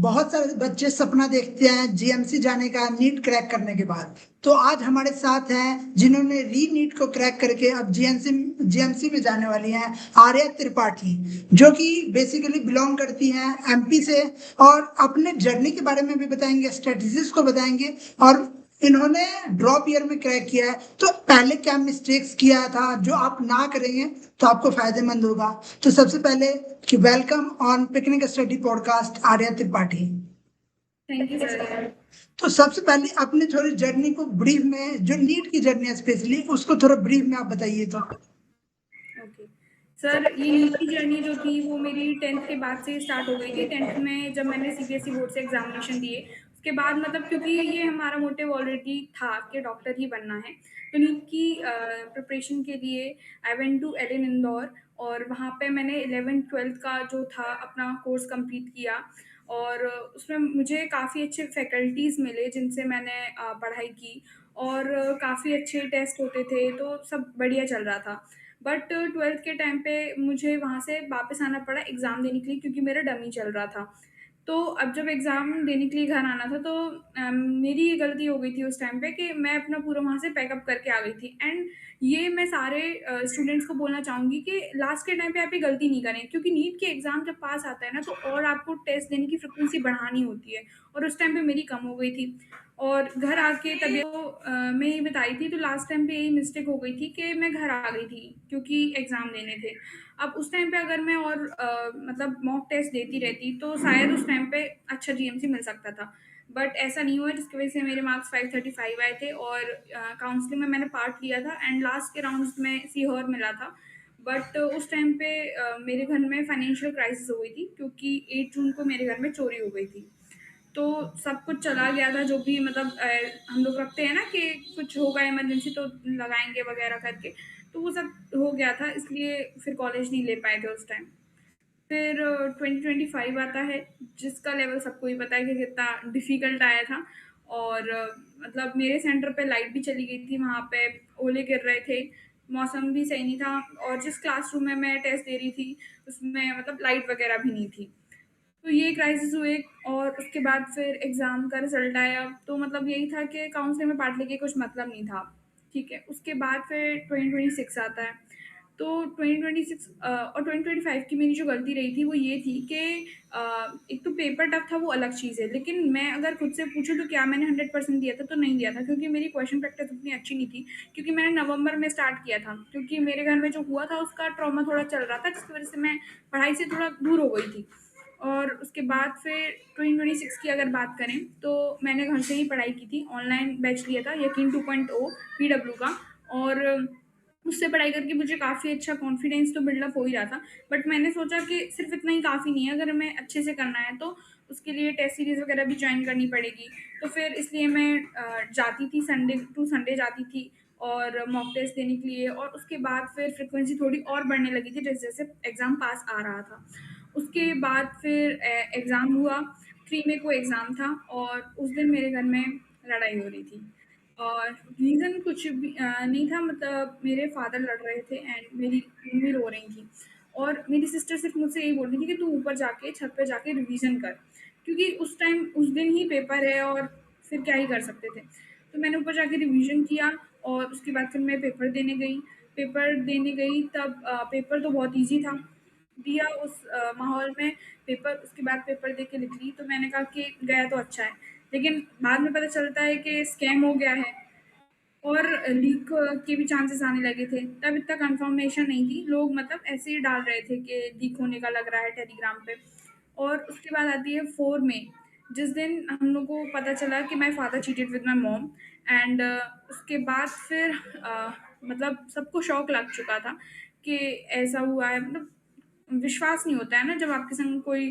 बहुत सारे बच्चे सपना देखते हैं जीएमसी जाने का नीट क्रैक करने के बाद। तो आज हमारे साथ हैं जिन्होंने री नीट को क्रैक करके अब जीएमसी में जाने वाली हैं, आर्या त्रिपाठी, जो कि बेसिकली बिलोंग करती हैं एमपी से। और अपने जर्नी के बारे में भी बताएंगे, स्ट्रेटजीज को बताएंगे। और इन्होंने ड्रॉप ईयर में क्रैक किया है, तो पहले क्या मिस्टेक्स किया था जो आप ना करेंगे तो आपको फायदेमंद होगा। तो सबसे पहले कि welcome on picnic study podcast Arya Tripathi. Thank you sir. तो सबसे पहले अपनी थोड़ी जर्नी को ब्रीफ में, जो नीट की जर्नी है स्पेशली, उसको थोड़ा ब्रीफ में आप बताइए तो। ओके सर, ये नीट की जर्नी जो थी वो मेरी 10th के बाद से स्टार्ट हो गई थी। 10th में जब मैंने सीबीएसई बोर्ड से एग्जामिनेशन दिए, उसके बाद मतलब क्योंकि ये हमारा मोटिव ऑलरेडी था कि डॉक्टर ही बनना है, तो नीट की प्रिपरेशन के लिए I went to Allen Indore. और वहाँ पे मैंने 11th-12th का जो था अपना कोर्स कंप्लीट किया। और उसमें मुझे काफ़ी अच्छे फैकल्टीज़ मिले जिनसे मैंने पढ़ाई की। और काफ़ी अच्छे टेस्ट होते थे, तो सब बढ़िया चल रहा था। बट 12th के टाइम पे मुझे वहाँ से वापस आना पड़ा एग्ज़ाम देने के लिए, क्योंकि मेरा डमी चल रहा था। तो अब जब एग्ज़ाम देने के लिए घर आना था, तो मेरी ये गलती हो गई थी उस टाइम पे कि मैं अपना पूरा वहाँ से पैकअप करके आ गई थी। एंड ये मैं सारे स्टूडेंट्स को बोलना चाहूँगी कि लास्ट के टाइम पे आप ये गलती नहीं करें, क्योंकि नीट के एग्ज़ाम जब पास आता है ना, तो और आपको टेस्ट देने की फ्रिक्वेंसी बढ़ानी होती है, और उस टाइम पे मेरी कम हो गई थी। और घर आके तब मैं ये बताई थी, तो लास्ट टाइम पे यही मिस्टेक हो गई थी कि मैं घर आ गई थी क्योंकि एग्ज़ाम देने थे। अब उस टाइम पे अगर मैं और मतलब मॉक टेस्ट देती रहती, तो शायद उस टाइम पे अच्छा जीएमसी मिल सकता था। बट ऐसा नहीं हुआ, जिसकी वजह से मेरे मार्क्स 535 आए थे। और काउंसलिंग में मैंने पार्ट लिया था एंड लास्ट के राउंड्स में सीहोर मिला था। बट उस टाइम पे मेरे घर में फाइनेंशियल क्राइसिस हो गई थी, क्योंकि 8 जून को मेरे घर में चोरी हो गई थी। तो सब कुछ चला गया था, जो भी मतलब हम लोग रखते हैं ना कि कुछ होगा इमरजेंसी तो लगाएँगे वगैरह करके, तो वो सब हो गया था, इसलिए फिर कॉलेज नहीं ले पाए थे उस टाइम। फिर 2025 आता है, जिसका लेवल सबको ही पता है कि कितना डिफ़िकल्ट आया था। और मतलब मेरे सेंटर पे लाइट भी चली गई थी, वहाँ पे ओले गिर रहे थे, मौसम भी सही नहीं था। और जिस क्लासरूम में मैं टेस्ट दे रही थी, उसमें मतलब लाइट वगैरह भी नहीं थी। तो ये क्राइसिस हुए, और उसके बाद फिर एग्ज़ाम का रिज़ल्ट आया, तो मतलब यही था कि काउंसलिंग में पार्ट लेके कुछ मतलब नहीं था, ठीक है? उसके बाद फिर 2026 आता है। तो 2026 और 2025 की मेरी जो गलती रही थी वो ये थी कि एक तो पेपर टफ था, वो अलग चीज़ है, लेकिन मैं अगर खुद से पूछूँ तो क्या मैंने 100% दिया था? तो नहीं दिया था, क्योंकि मेरी क्वेश्चन प्रैक्टिस उतनी अच्छी नहीं थी, क्योंकि मैंने नवंबर में स्टार्ट किया था, क्योंकि मेरे घर में जो हुआ था उसका ट्रॉमा थोड़ा चल रहा था, जिसकी वज़ह से मैं पढ़ाई से थोड़ा दूर हो गई थी। और उसके बाद फिर 2026 की अगर बात करें, तो मैंने घर से ही पढ़ाई की थी, ऑनलाइन बैच लिया था यकीन 2.0 पीडब्ल्यू का। और उससे पढ़ाई करके मुझे काफ़ी अच्छा कॉन्फिडेंस तो बिल्डअप हो ही रहा था। बट मैंने सोचा कि सिर्फ इतना ही काफ़ी नहीं है, अगर हमें अच्छे से करना है तो उसके लिए टेस्ट सीरीज़ वगैरह भी ज्वाइन करनी पड़ेगी। तो फिर इसलिए मैं जाती थी, संडे टू संडे जाती थी और मॉक टेस्ट देने के लिए। और उसके बाद फिर फ्रिक्वेंसी थोड़ी और बढ़ने लगी थी जैसे जैसे एग्ज़ाम पास आ रहा था। उसके बाद फिर एग्ज़ाम हुआ, 3 मई को एग्ज़ाम था, और उस दिन मेरे घर में लड़ाई हो रही थी। और रीज़न कुछ भी नहीं था, मतलब मेरे फादर लड़ रहे थे एंड मेरी मम्मी रो रही थी। और मेरी सिस्टर सिर्फ़ मुझसे यही बोल रही थी कि तू ऊपर जाके छत पे जाके रिवीज़न कर, क्योंकि उस टाइम उस दिन ही पेपर है और फिर क्या ही कर सकते थे। तो मैंने ऊपर जाके रिवीज़न किया, और उसके बाद फिर मैं पेपर देने गई। पेपर देने गई तब पेपर तो बहुत ईज़ी था। दिया उस माहौल में पेपर, उसके बाद पेपर दे के निकली, तो मैंने कहा कि गया तो अच्छा है। लेकिन बाद में पता चलता है कि स्कैम हो गया है, और लीक के भी चांसेस आने लगे थे। तब इतना कंफर्मेशन नहीं थी, लोग मतलब ऐसे ही डाल रहे थे कि लीक होने का लग रहा है टेलीग्राम पे। और उसके बाद आती है 4 मई, जिस दिन हम लोग को पता चला कि my father cheated with my mom. And उसके बाद फिर मतलब सबको शॉक लग चुका था कि ऐसा हुआ है। मतलब विश्वास नहीं होता है ना, जब आपके संग कोई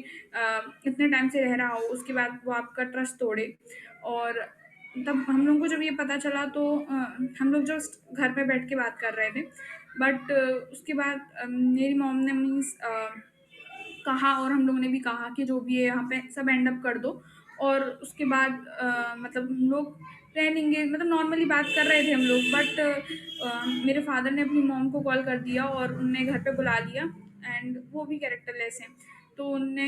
इतने टाइम से रह रहा हो, उसके बाद वो आपका ट्रस्ट तोड़े। और तब हम लोगों को जब ये पता चला, तो हम लोग जस्ट घर पे बैठ के बात कर रहे थे। बट उसके बाद मेरी मॉम ने मीन्स कहा, और हम लोगों ने भी कहा कि जो भी है यहाँ पे सब एंड अप कर दो। और उसके बाद मतलब हम लोग रह लेंगे, मतलब नॉर्मली बात कर रहे थे हम लोग। बट मेरे फादर ने अपनी मॉम को कॉल कर दिया और उन्हें घर पे बुला लिया, एंड वो भी कैरेक्टरलेस हैं। तो उनने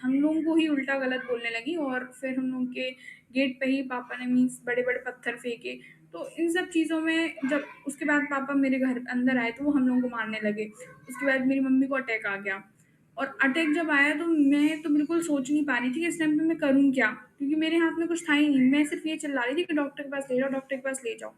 हम लोगों को ही उल्टा गलत बोलने लगी और फिर हम लोग के गेट पे ही पापा ने मीन्स बड़े-बड़े पत्थर फेंके। तो इन सब चीज़ों में जब उसके बाद पापा मेरे घर अंदर आए तो वो हम लोगों को मारने लगे। उसके बाद मेरी मम्मी को अटैक आ गया और अटैक जब आया तो मैं तो बिल्कुल सोच नहीं पा रही थी कि इस टाइम पे मैं करूँ क्या? क्योंकि मेरे हाथ में कुछ था ही नहीं। मैं सिर्फ़ ये चिल्ला रही थी कि डॉक्टर के पास ले जाओ, डॉक्टर के पास ले जाओ।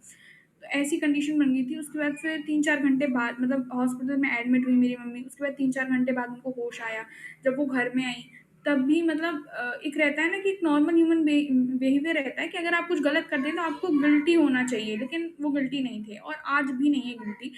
तो ऐसी कंडीशन बन गई थी। उसके बाद फिर 3-4 घंटे बाद मतलब हॉस्पिटल में एडमिट हुई मेरी मम्मी। उसके बाद 3-4 घंटे बाद उनको होश आया। जब वो घर में आई, तब भी मतलब एक रहता है ना कि एक नॉर्मल ह्यूमन बिहेवियर रहता है कि अगर आप कुछ गलत कर दें तो आपको गिल्टी होना चाहिए, लेकिन वो गिल्टी नहीं थे और आज भी नहीं है गिल्टी।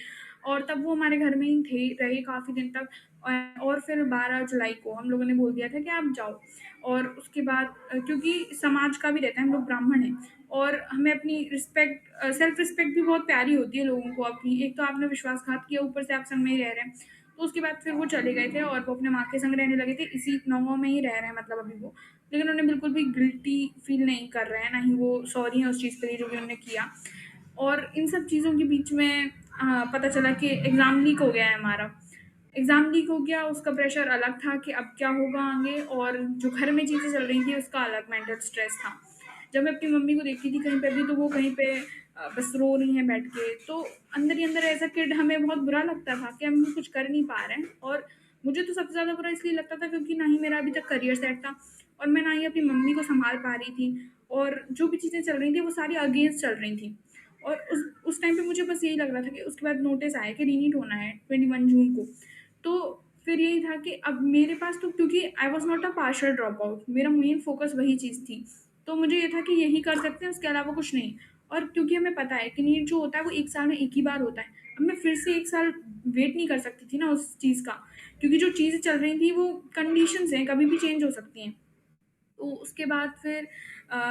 और तब वो हमारे घर में ही थे रहे काफ़ी दिन तक और फिर 12 जुलाई को हम लोगों ने बोल दिया था कि आप जाओ। और उसके बाद क्योंकि समाज का भी रहता है, हम लोग ब्राह्मण हैं और हमें अपनी सेल्फ रिस्पेक्ट भी बहुत प्यारी होती है लोगों को अपनी। एक तो आपने विश्वासघात किया, ऊपर से आप संग में ही रह रहे हैं। तो उसके बाद फिर वो चले गए थे और वो अपने माँ के संग रहने लगे थे। इसी नौगाँव में ही रह रहे हैं मतलब अभी वो। लेकिन उन्हें बिल्कुल भी गिल्टी फ़ील नहीं कर रहे हैं, ना ही वो सॉरी हैं उस चीज़ के लिए जो भी उन्होंने किया। और इन सब चीज़ों के बीच में पता चला कि एग्ज़ाम लीक हो गया है हमारा। एग्ज़ाम लीक हो गया, उसका प्रेशर अलग था कि अब क्या होगा आगे और जो घर में चीज़ें चल रही थी उसका अलग मेंटल स्ट्रेस था। जब मैं अपनी मम्मी को देखती थी कहीं पे भी तो वो कहीं पे बस रो रही हैं बैठ के, तो अंदर ही अंदर एज़ अ किड हमें बहुत बुरा लगता था कि हम कुछ कर नहीं पा रहे हैं। और मुझे तो सबसे ज़्यादा बुरा इसलिए लगता था क्योंकि ना ही मेरा अभी तक करियर सेट था और मैं ना ही अपनी मम्मी को सँभाल पा रही थी और जो भी चीज़ें चल रही थी वो सारी अगेंस्ट चल रही थी। और उस टाइम पे मुझे बस यही लग रहा था कि उसके बाद नोटिस आया कि रीनीट होना है 21 जून को। तो फिर यही था कि अब मेरे पास तो क्योंकि I was not a partial drop out, मेरा मेन फ़ोकस वही चीज़ थी। तो मुझे ये था कि यही कर सकते हैं, उसके अलावा कुछ नहीं। और क्योंकि हमें पता है कि नीट जो होता है वो 1 साल में 1 ही बार होता है। अब मैं फिर से 1 साल वेट नहीं कर सकती थी ना उस चीज़ का, क्योंकि जो चीज़ें चल रही थी वो कंडीशंस हैं, कभी भी चेंज हो सकती हैं। तो उसके बाद फिर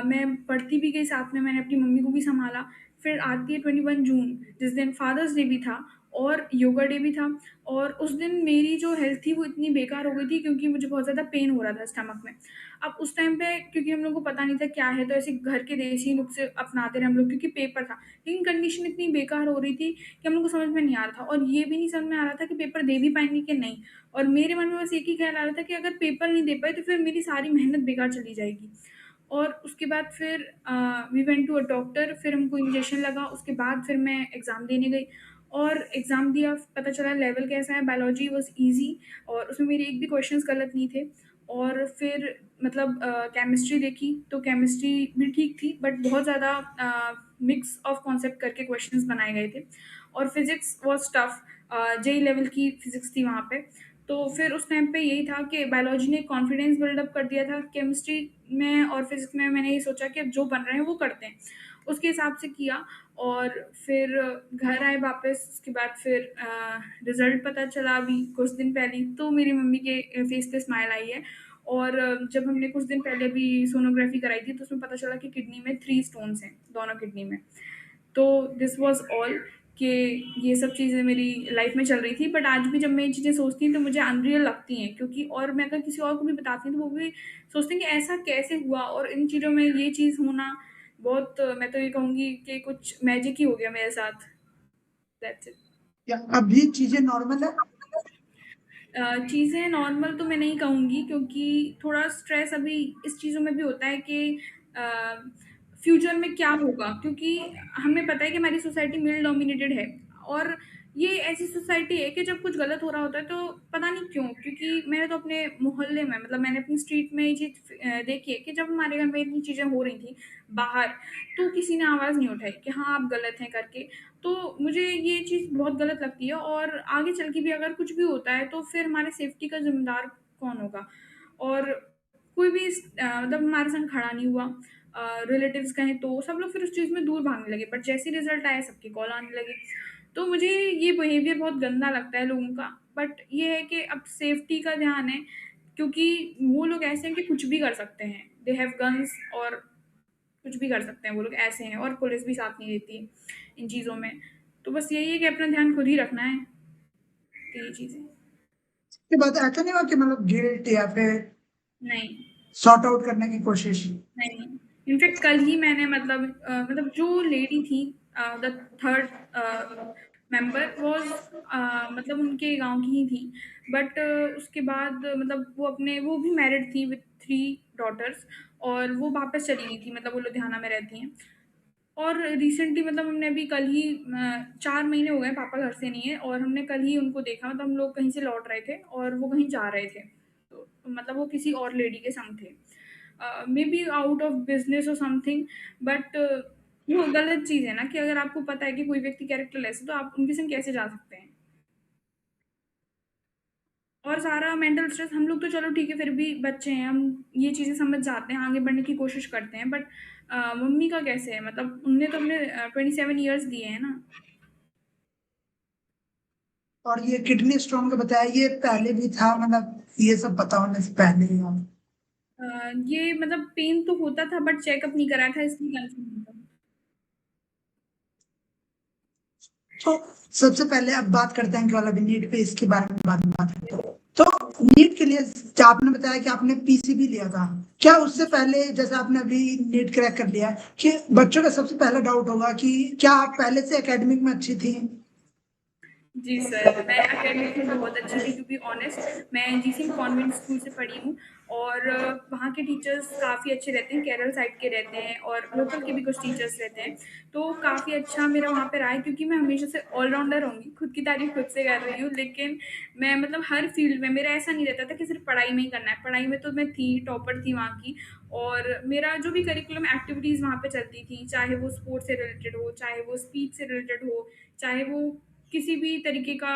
मैं पढ़ती भी गई साथ में, मैंने अपनी मम्मी को भी सँभाला। फिर आती है 21 जून, जिस दिन फादर्स डे भी था और योगा डे भी था और उस दिन मेरी जो हेल्थ थी वो इतनी बेकार हो गई थी क्योंकि मुझे बहुत ज़्यादा पेन हो रहा था स्टमक में। अब उस टाइम पे क्योंकि हम लोग को पता नहीं था क्या है, तो ऐसे घर के देसी नुस्खे अपनाते रहे हम लोग क्योंकि पेपर था। लेकिन कंडीशन इतनी बेकार हो रही थी कि हम लोग को समझ में नहीं आ रहा था और ये भी नहीं समझ में आ रहा था कि पेपर दे भी पाएँगे कि नहीं। और मेरे मन में बस एक ही ख़्याल आ रहा था कि अगर पेपर नहीं दे पाए तो फिर मेरी सारी मेहनत बेकार चली जाएगी। और उसके बाद फिर we went to a doctor, फिर हमको इंजेक्शन लगा, उसके बाद फिर मैं एग्ज़ाम देने गई और एग्ज़ाम दिया, पता चला लेवल कैसा है, बायोलॉजी वाज़ ईज़ी और उसमें मेरे एक भी क्वेश्चंस गलत नहीं थे। और फिर मतलब केमिस्ट्री देखी, तो केमिस्ट्री भी ठीक थी बट बहुत ज़्यादा मिक्स ऑफ कॉन्सेप्ट करके क्वेश्चंस बनाए गए थे। और physics was tough, JEE level की फिज़िक्स थी वहाँ पे। तो फिर उस टाइम पे यही था कि बायोलॉजी ने कॉन्फिडेंस बिल्डअप कर दिया था। केमिस्ट्री में और फिज़िक्स में मैंने ये सोचा कि अब जो बन रहे हैं वो करते हैं। उसके हिसाब से किया और फिर घर आए वापस, उसके बाद फिर रिज़ल्ट पता चला अभी कुछ दिन पहले ही, तो मेरी मम्मी के फेस पे स्माइल आई है। और जब हमने कुछ दिन पहले अभी सोनोग्राफ़ी कराई थी तो उसमें पता चला कि किडनी में 3 स्टोन्स हैं, दोनों किडनी में। तो दिस वाज़ ऑल कि ये सब चीज़ें मेरी लाइफ में चल रही थी। बट आज भी जब मैं ये चीज़ें सोचती हूँ तो मुझे अनरियल लगती हैं, क्योंकि और मैं अगर किसी और को भी बताती हूँ तो वो भी सोचते हैं कि ऐसा कैसे हुआ, और इन चीज़ों में ये चीज़ होना बहुत, मैं तो ये कहूँगी कि कुछ मैजिक ही हो गया मेरे साथ। That's it. क्या अभी चीजें नॉर्मल है? चीज़ें नॉर्मल तो मैं नहीं कहूँगी क्योंकि थोड़ा स्ट्रेस अभी इस चीज़ों में भी होता है कि फ्यूचर में क्या होगा, क्योंकि हमें पता है कि हमारी सोसाइटी मेल डोमिनेटेड है और ये ऐसी सोसाइटी है कि जब कुछ गलत हो रहा होता है तो पता नहीं क्यों, क्योंकि मैंने तो अपने मोहल्ले में मतलब मैंने अपनी स्ट्रीट में ये चीज़ देखी है कि जब हमारे घर में इतनी चीज़ें हो रही थी बाहर, तो किसी ने आवाज़ नहीं उठाई कि हाँ आप गलत हैं करके। तो मुझे ये चीज़ बहुत गलत लगती है और आगे चल के भी अगर कुछ भी होता है तो फिर हमारे सेफ्टी का ज़िम्मेदार कौन होगा? और कोई भी मतलब हमारे संग खड़ा नहीं हुआ। रिलेटिव्स कहें तो सब लोग फिर उस चीज़ में दूर भागने लगे, बट जैसे ही रिज़ल्ट आया सबके कॉल आने लगे। तो मुझे ये बिहेवियर बहुत गंदा लगता है लोगों का, बट ये है कि अब सेफ्टी का ध्यान है क्योंकि वो लोग ऐसे हैं कि कुछ भी कर सकते हैं। दे हैव गन्स और कुछ भी कर सकते हैं, वो लोग ऐसे हैं और पुलिस भी साथ नहीं देती इन चीज़ों में। तो बस यही है कि अपना ध्यान खुद ही रखना है, तो ये चीज़ है। ये बात ऐसा नहीं हुआ कि मतलब गिल्ट या फिर नहीं, सॉर्ट आउट करने की कोशिश? नहीं। इनफैक्ट कल ही मैंने जो लेडी थी द थर्ड मेंबर वाज़ मतलब मतलब उनके गाँव की ही थी। बट उसके बाद मतलब वो भी मैरिड थी विथ 3 डॉटर्स और वो वापस चली गई थी, मतलब वो लुधियाना में रहती हैं। और रिसेंटली मतलब हमने अभी कल ही 4 महीने हो गए पापा घर से नहीं है और हमने कल ही उनको देखा, मतलब हम लोग कहीं से लौट रहे थे और वो कहीं जा रहे थे। तो मतलब वो किसी और लेडी के संग थे। मेबी आउट ऑफ बिज़नेस और समथिंग, बट वो गलत चीज़ है ना कि अगर आपको पता है कि कोई व्यक्ति कैरेक्टरलेस है, तो आप उनके संग कैसे जा सकते हैं? और सारा मेंटल स्ट्रेस हम लोग तो चलो ठीक है, फिर भी बच्चे हैं, हम ये चीज़ें समझ जाते हैं, आगे बढ़ने की कोशिश करते हैं, बट मम्मी का कैसे है? मतलब उनने तो अपने 27 इयर्स दिए हैं ना। और ये किडनी स्टोन का बताया, ये पहले भी था, मतलब ये सब पता होने से पहले ही आप। ये मतलब पेन तो होता था बट चेकअप नहीं कराया था इसलिए कंफर्म था। तो सबसे पहले अब बात करते हैं कि वाला भी नीट पे, इसके बारे में बाद में बात करते हैं। तो नीट के लिए आपने बताया कि आपने पीसीबी लिया था, क्या उससे पहले जैसे आपने अभी नीट क्रैक कर लिया, कि बच्चों का सबसे पहला डाउट होगा कि क्या आप पहले से एकेडमिक में अच्छी थी? जी सर, मैं एकेडमिक में बहुत अच्छी थी, टू बी ऑनेस्ट। मैं जीसीएम कॉन्वेंट स्कूल से पढ़ी हूँ और वहाँ के टीचर्स काफ़ी अच्छे रहते हैं, केरल साइड के रहते हैं और लोकल के भी कुछ टीचर्स रहते हैं। तो काफ़ी अच्छा मेरा वहाँ पे रहा है क्योंकि मैं हमेशा से ऑलराउंडर होंगी, खुद की तारीफ़ खुद से कर रही हूँ, लेकिन मैं मतलब हर फील्ड में मेरा ऐसा नहीं रहता था कि सिर्फ़ पढ़ाई में ही करना है। पढ़ाई में तो मैं थी, टॉपर थी वहाँ की और मेरा जो भी करिकुलम एक्टिविटीज़ वहाँ पे चलती थी, चाहे वो स्पोर्ट्स से रिलेटेड हो, चाहे वो स्पीच से रिलेटेड हो, चाहे वो किसी भी तरीके का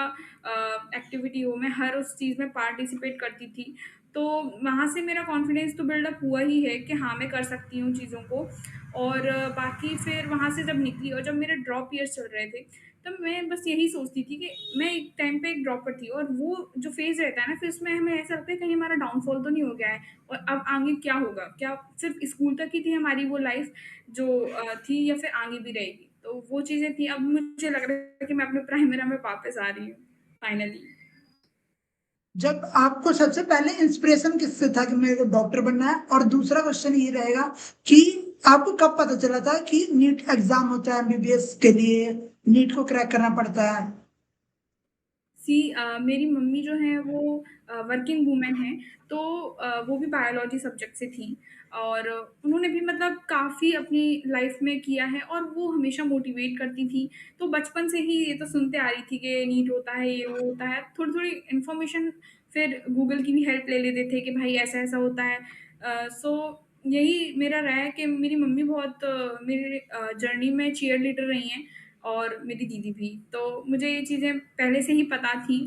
एक्टिविटी हो, मैं हर उस चीज़ में पार्टिसिपेट करती थी। तो वहाँ से मेरा कॉन्फिडेंस तो बिल्डअप हुआ ही है कि हाँ, मैं कर सकती हूँ चीज़ों को। और बाकी फिर वहाँ से जब निकली और जब मेरे ड्रॉप ईयर्स चल रहे थे, तब मैं बस यही सोचती थी कि मैं एक टाइम पे एक ड्रॉपर थी और वो जो फ़ेज़ रहता है ना, फिर उसमें हमें ऐसा लगता है कहीं हमारा डाउनफॉल तो नहीं हो गया है और अब आगे क्या होगा? क्या सिर्फ़ स्कूल तक ही थी हमारी वो लाइफ़ जो थी या फिर आगे भी रहेगी? तो वो चीज़ें थी। अब मुझे लग रहा है कि मैं अपने प्राइम एरा में वापस आ रही हूँ, फाइनली। जब आपको सबसे पहले इंस्पिरेशन किससे था कि मेरे को डॉक्टर बनना है, और दूसरा क्वेश्चन ये रहेगा कि आपको कब पता चला था कि नीट एग्जाम होता है एमबीबीएस के लिए, नीट को क्रैक करना पड़ता है? मेरी मम्मी जो हैं वो वर्किंग वूमेन हैं, तो वो भी बायोलॉजी सब्जेक्ट से थीं और उन्होंने भी मतलब काफ़ी अपनी लाइफ में किया है और वो हमेशा मोटिवेट करती थीं। तो बचपन से ही ये तो सुनते आ रही थी कि नीट होता है, ये वो होता है। थोड़ी-थोड़ी इन्फॉर्मेशन फिर गूगल की भी हेल्प ले लेते थे कि भाई ऐसा-ऐसा होता है। सो यही मेरा रहा है कि मेरी मम्मी बहुत मेरे जर्नी में चीयर लीडर रही हैं और मेरी दीदी भी। तो मुझे ये चीज़ें पहले से ही पता थी,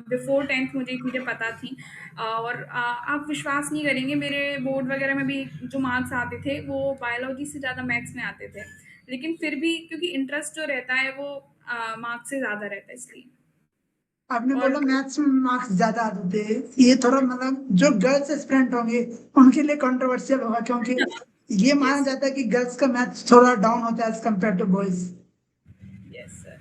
बिफ़ोर 10th मुझे ये चीज़ें पता थी और आप विश्वास नहीं करेंगे मेरे बोर्ड वग़ैरह में भी जो मार्क्स आते थे वो बायोलॉजी से ज़्यादा मैथ्स में आते थे। लेकिन फिर भी क्योंकि इंटरेस्ट जो रहता है वो मार्क्स से ज़्यादा रहता है इसलिए। आपने और बोला मैथ्स में मार्क्स ज्यादा आते थे, ये थोड़ा मतलब जो गर्ल्स एस्पिरेंट होंगे उनके लिए कंट्रोवर्शियल होगा, क्योंकि ये माना यस, जाता है कि गर्ल्स का मैथ्स थोड़ा डाउन होता है as compared to boys. Yes sir.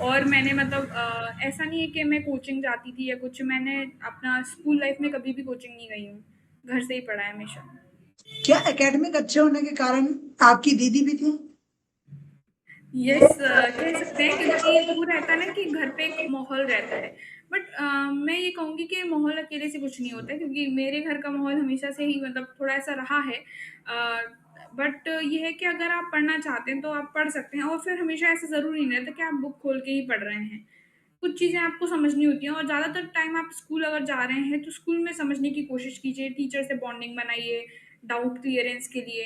और मैंने मतलब ऐसा नहीं है कि मैं कोचिंग जाती थी या कुछ, मैंने अपना स्कूल लाइफ़ में कभी भी कोचिंग नहीं गई हूँ। घर से ही पढ़ा है हमेशा। क्या एकेडमिक अच्छे होने के कारण आपकी दीदी भी थी? यस, कह सकते हैं क्योंकि वो रहता है ना कि घर पे एक माहौल रहता है। बट मैं ये कहूँगी कि माहौल अकेले से कुछ नहीं होता है क्योंकि मेरे घर का माहौल हमेशा से ही मतलब थोड़ा ऐसा रहा है। बट ये है कि अगर आप पढ़ना चाहते हैं तो आप पढ़ सकते हैं और फिर हमेशा ऐसा ज़रूरी नहीं रहता कि आप बुक खोल के ही पढ़ रहे हैं। कुछ चीज़ें आपको समझनी होती हैं और ज़्यादातर टाइम आप स्कूल अगर जा रहे हैं तो स्कूल में समझने की कोशिश कीजिए, टीचर से बॉन्डिंग बनाइए, डाउट क्लियरेंस के लिए।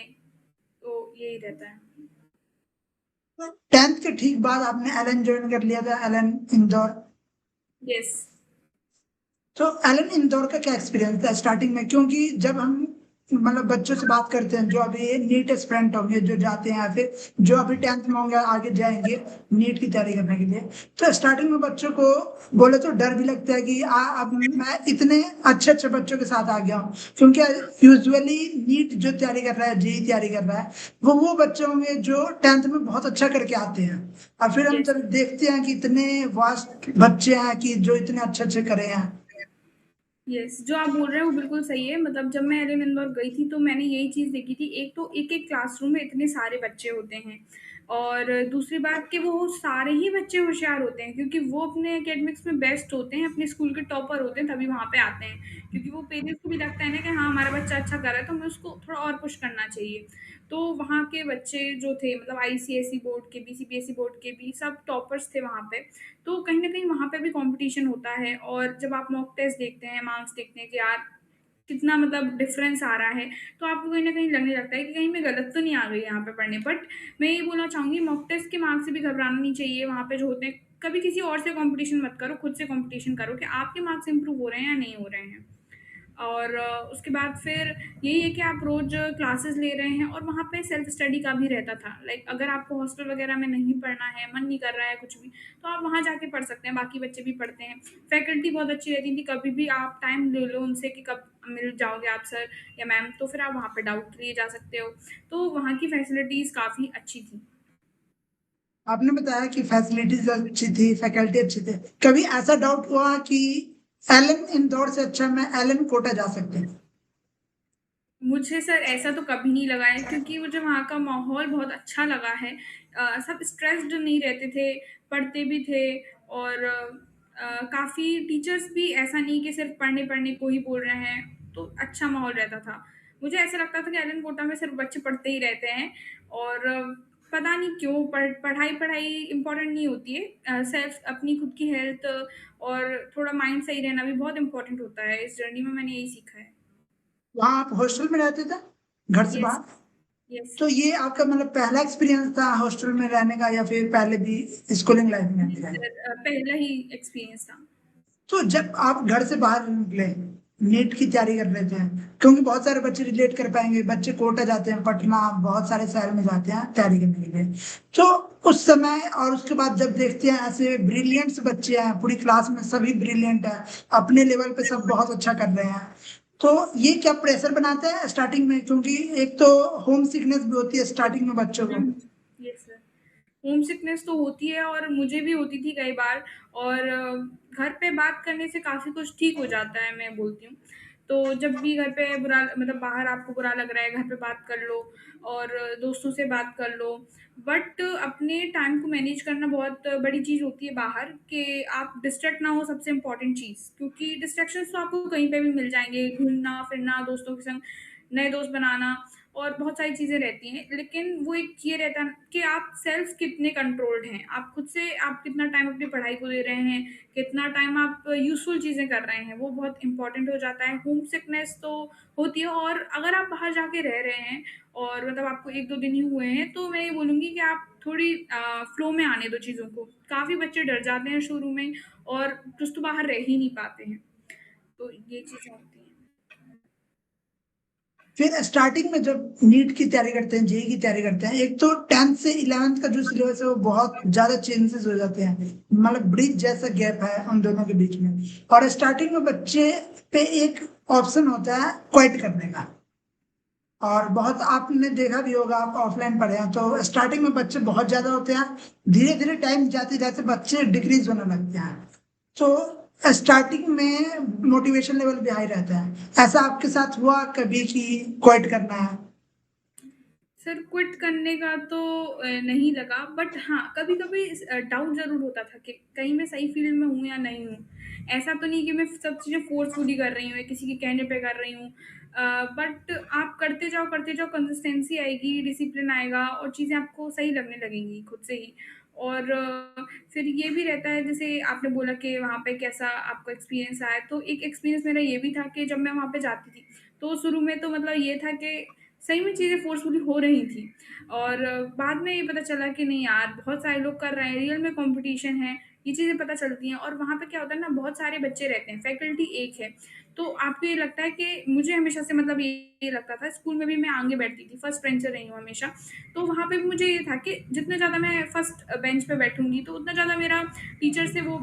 तो यही रहता है। 10th के ठीक बाद आपने एलन ज्वाइन कर लिया था, एलन इंदौर। यस। तो एलन इंदौर का क्या एक्सपीरियंस था स्टार्टिंग में, क्योंकि जब हम मतलब बच्चों से बात करते हैं जो अभी नीट एस्पिरेंट होंगे, जो जाते हैं, या फिर जो अभी 10th में होंगे आगे जाएंगे नीट की तैयारी करने के लिए, तो स्टार्टिंग में बच्चों को बोले तो डर भी लगता है कि अब मैं इतने अच्छे अच्छे बच्चों के साथ आ गया हूँ, क्योंकि यूजुअली नीट जो तैयारी कर रहा है, जेई तैयारी कर रहा है, वो बच्चे होंगे जो 10th में बहुत अच्छा करके आते हैं, और फिर हम यस। जब देखते हैं कि इतने वास्ट बच्चे हैं कि जो इतने अच्छे अच्छे करे हैं। यस, जो आप बोल रहे हैं वो बिल्कुल सही है। मतलब जब मैं एलन इंदौर गई थी तो मैंने यही चीज़ देखी थी। एक तो एक-एक क्लासरूम में इतने सारे बच्चे होते हैं। और दूसरी बात कि वो सारे ही बच्चे होशियार होते हैं, क्योंकि वो अपने एकेडमिक्स में बेस्ट होते हैं, अपने स्कूल के टॉपर होते हैं, तभी वहाँ पे आते हैं। क्योंकि वो पेरेंट्स को भी लगता है ना कि हाँ, हमारा बच्चा अच्छा कर रहा है, तो हमें उसको थोड़ा और पुश करना चाहिए। तो वहाँ के बच्चे जो थे, मतलब आईसीएसई बोर्ड के भी, सीबीएसई बोर्ड के भी, सब टॉपर्स थे वहाँ पे। तो कहीं न कहीं वहाँ पे भी कॉम्पिटिशन होता है, और जब आप मॉक टेस्ट देखते हैं, मार्क्स देखते हैं कि यार कितना मतलब डिफरेंस आ रहा है, तो आपको कहीं न कहीं लगने लगता है कि कहीं मैं गलत तो नहीं आ गई यहाँ पे पढ़ने। बट मैं ये बोलना चाहूँगी, मॉक टेस्ट के मार्क्स से भी घबराना नहीं चाहिए। वहाँ पे जो होते हैं, कभी किसी और से कॉम्पिटिशन मत करो, खुद से कॉम्पिटिशन करो कि आपके मार्क्स इंप्रूव हो रहे हैं या नहीं हो रहे हैं। और उसके बाद फिर यही है कि आप रोज़ क्लासेस ले रहे हैं, और वहाँ पे सेल्फ स्टडी का भी रहता था। लाइक अगर आपको हॉस्टल वगैरह में नहीं पढ़ना है, मन नहीं कर रहा है कुछ भी, तो आप वहाँ जाके पढ़ सकते हैं, बाकी बच्चे भी पढ़ते हैं। फैकल्टी बहुत अच्छी रहती थी, कभी भी आप टाइम ले लो उनसे कि कब मिल जाओगे आप सर या मैम, तो फिर आप वहाँ पे डाउट लिए जा सकते हो। तो वहाँ की फैसिलिटीज़ काफ़ी अच्छी थी। आपने बताया कि फैसिलिटीज अच्छी थी, फैकल्टी अच्छी थी। कभी ऐसा डाउट हुआ कि एलन इंदौर से अच्छा मैं एलन कोटा जा सकती हूँ? मुझे सर ऐसा तो कभी नहीं लगा है, क्योंकि मुझे वहाँ का माहौल बहुत अच्छा लगा है। सब स्ट्रेस्ड नहीं रहते थे, पढ़ते भी थे, और काफ़ी टीचर्स भी ऐसा नहीं कि सिर्फ पढ़ने-पढ़ने को ही बोल रहे हैं, तो अच्छा माहौल रहता था। मुझे ऐसा लगता था कि एलन कोटा में सिर्फ बच्चे पढ़ते ही रहते हैं, और पता नहीं क्यों पढ़ाई इम्पोर्टेंट नहीं होती है। सेल्फ अपनी खुद की हेल्थ और थोड़ा माइंड सही रहना भी बहुत इम्पोर्टेंट होता है। इस जर्नी में मैंने यही सीखा है। वहाँ आप हॉस्टल में रहते थे, घर से यस, बाहर? यस। तो ये आपका मतलब पहला एक्सपीरियंस था हॉस्टल में रहने का, या फिर पहले भी स्कूलिंग लाइफ में जी भी रहे? सर, पहला ही एक्सपीरियंस था। तो जब आप घर से बाहर निकले, नीट की तैयारी कर रहे थे, क्योंकि बहुत सारे बच्चे रिलेट कर पाएंगे, बच्चे कोटा जाते हैं, पटना, बहुत सारे शहर में जाते हैं तैयारी करने के लिए। तो उस समय और उसके बाद जब देखते हैं ऐसे ब्रिलियंट्स बच्चे हैं, पूरी क्लास में सभी ब्रिलियंट है, अपने लेवल पे सब बहुत अच्छा कर रहे हैं, तो ये क्या प्रेशर बनाता है स्टार्टिंग में? क्योंकि एक तो होम सिकनेस भी होती है स्टार्टिंग में बच्चों को। हुँ, यस सर। होम सिकनेस तो होती है, और मुझे भी होती थी कई बार, और घर पे बात करने से काफ़ी कुछ ठीक हो जाता है, मैं बोलती हूँ। तो जब भी घर पे बुरा, मतलब बाहर आपको बुरा लग रहा है, घर पे बात कर लो, और दोस्तों से बात कर लो। बट अपने टाइम को मैनेज करना बहुत बड़ी चीज़ होती है बाहर, कि आप डिस्ट्रैक्ट ना हो, सबसे इम्पोर्टेंट चीज़। क्योंकि डिस्ट्रैक्शंस तो आपको कहीं पे भी मिल जाएँगे, घूमना-फिरना, दोस्तों के संग नए दोस्त बनाना, और बहुत सारी चीज़ें रहती हैं। लेकिन वो एक ये रहता है कि आप सेल्फ कितने कंट्रोल्ड हैं, आप खुद से आप कितना टाइम अपनी पढ़ाई को दे रहे हैं, कितना टाइम आप यूज़फुल चीज़ें कर रहे हैं, वो बहुत इम्पोर्टेंट हो जाता है। होम सिकनेस तो होती है, और अगर आप बाहर जाके रह रहे हैं, और मतलब आपको 1-2 दिन ही हुए हैं, तो मैं ये बोलूँगी कि आप थोड़ी फ्लो में आने दो चीज़ों को। काफ़ी बच्चे डर जाते हैं शुरू में, और कुछ तो बाहर रह ही नहीं पाते हैं। तो ये चीज़ें होती हैं। फिर स्टार्टिंग में जब नीट की तैयारी करते हैं, जेई की तैयारी करते हैं, एक तो 10th से 11th का जो सिलेबस है वो बहुत ज्यादा चेंजेस हो जाते हैं, मतलब ब्रिज जैसा गैप है उन दोनों के बीच में। और स्टार्टिंग में बच्चे पे एक ऑप्शन होता है क्विट करने का, और बहुत आपने देखा भी होगा, आप ऑफलाइन पढ़े हैं, तो स्टार्टिंग में बच्चे बहुत ज्यादा होते हैं, धीरे धीरे टाइम जाते जाते बच्चे डिक्रीज होने लगते हैं। तो स्टार्टिंग में मोटिवेशन लेवल भी हाई रहता है। ऐसा आपके साथ हुआ कभी कि क्विट करना है? सर क्विट करने का तो नहीं लगा, बट हाँ, कभी-कभी डाउट ज़रूर होता था कि कहीं मैं सही फ़ील्ड में हूँ या नहीं हूँ। ऐसा तो नहीं कि मैं सब चीज़ें फ़ोर्सफुली कर रही हूँ या किसी के कहने पे कर रही हूँ। बट आप करते जाओ, कंसिस्टेंसी आएगी, डिसिप्लिन आएगा, और चीज़ें आपको सही लगने लगेंगी खुद से ही। और फिर ये भी रहता है, जैसे आपने बोला कि वहाँ पे कैसा आपका एक्सपीरियंस आया, तो एक एक्सपीरियंस मेरा ये भी था कि जब मैं वहाँ पे जाती थी, तो शुरू में तो मतलब ये था कि सही में चीज़ें फ़ोर्सफुली हो रही थी, और बाद में ये पता चला कि नहीं यार, बहुत सारे लोग कर रहे हैं, रियल में कॉम्पिटिशन है, ये चीज़ें पता चलती हैं। और वहाँ पे क्या होता है ना, बहुत सारे बच्चे रहते हैं, फैकल्टी एक है, तो आपको ये लगता है कि मुझे हमेशा से मतलब ये लगता था, स्कूल में भी मैं आगे बैठती थी, फर्स्ट बेंचर रही हूँ हमेशा। तो वहाँ पे भी मुझे ये था कि जितने ज़्यादा मैं फर्स्ट बेंच पे बैठूँगी, तो उतना ज़्यादा मेरा टीचर से वो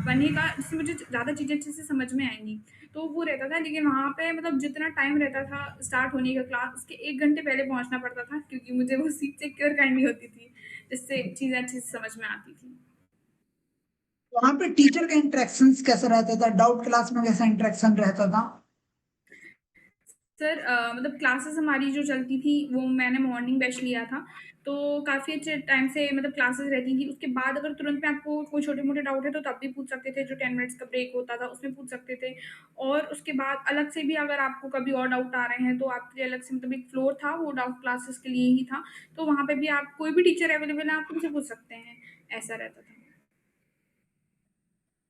बनेगा, जिससे मुझे ज़्यादा चीज़ें अच्छे से समझ में आएँगी। तो वो रहता था, लेकिन वहाँ पे मतलब जितना टाइम रहता था स्टार्ट होने का क्लास, उसके 1 घंटे पहले पहुँचना पड़ता था, क्योंकि मुझे वो सीट सिक्योर करनी होती थी, जिससे चीज़ें अच्छे से समझ में आती थी। वहां पे टीचर का इंटरेक्शन कैसा रहता था? डाउट क्लास में कैसा इंटरेक्शन रहता था? सर मतलब क्लासेस हमारी जो चलती थी वो मैंने मॉर्निंग बैच लिया था, तो काफ़ी अच्छे टाइम से मतलब क्लासेस रहती थी। उसके बाद अगर तुरंत में आपको कोई छोटे-मोटे डाउट है तो तब भी पूछ सकते थे, जो 10 मिनट्स का ब्रेक होता था उसमें पूछ सकते थे। और उसके बाद अलग से भी अगर आपको कभी और डाउट आ रहे हैं तो आपके लिए अलग से मतलब एक फ्लोर था, वो डाउट क्लासेस के लिए ही था। तो वहाँ पे भी आप कोई भी टीचर अवेलेबल है, आप उनसे पूछ सकते हैं, ऐसा रहता था।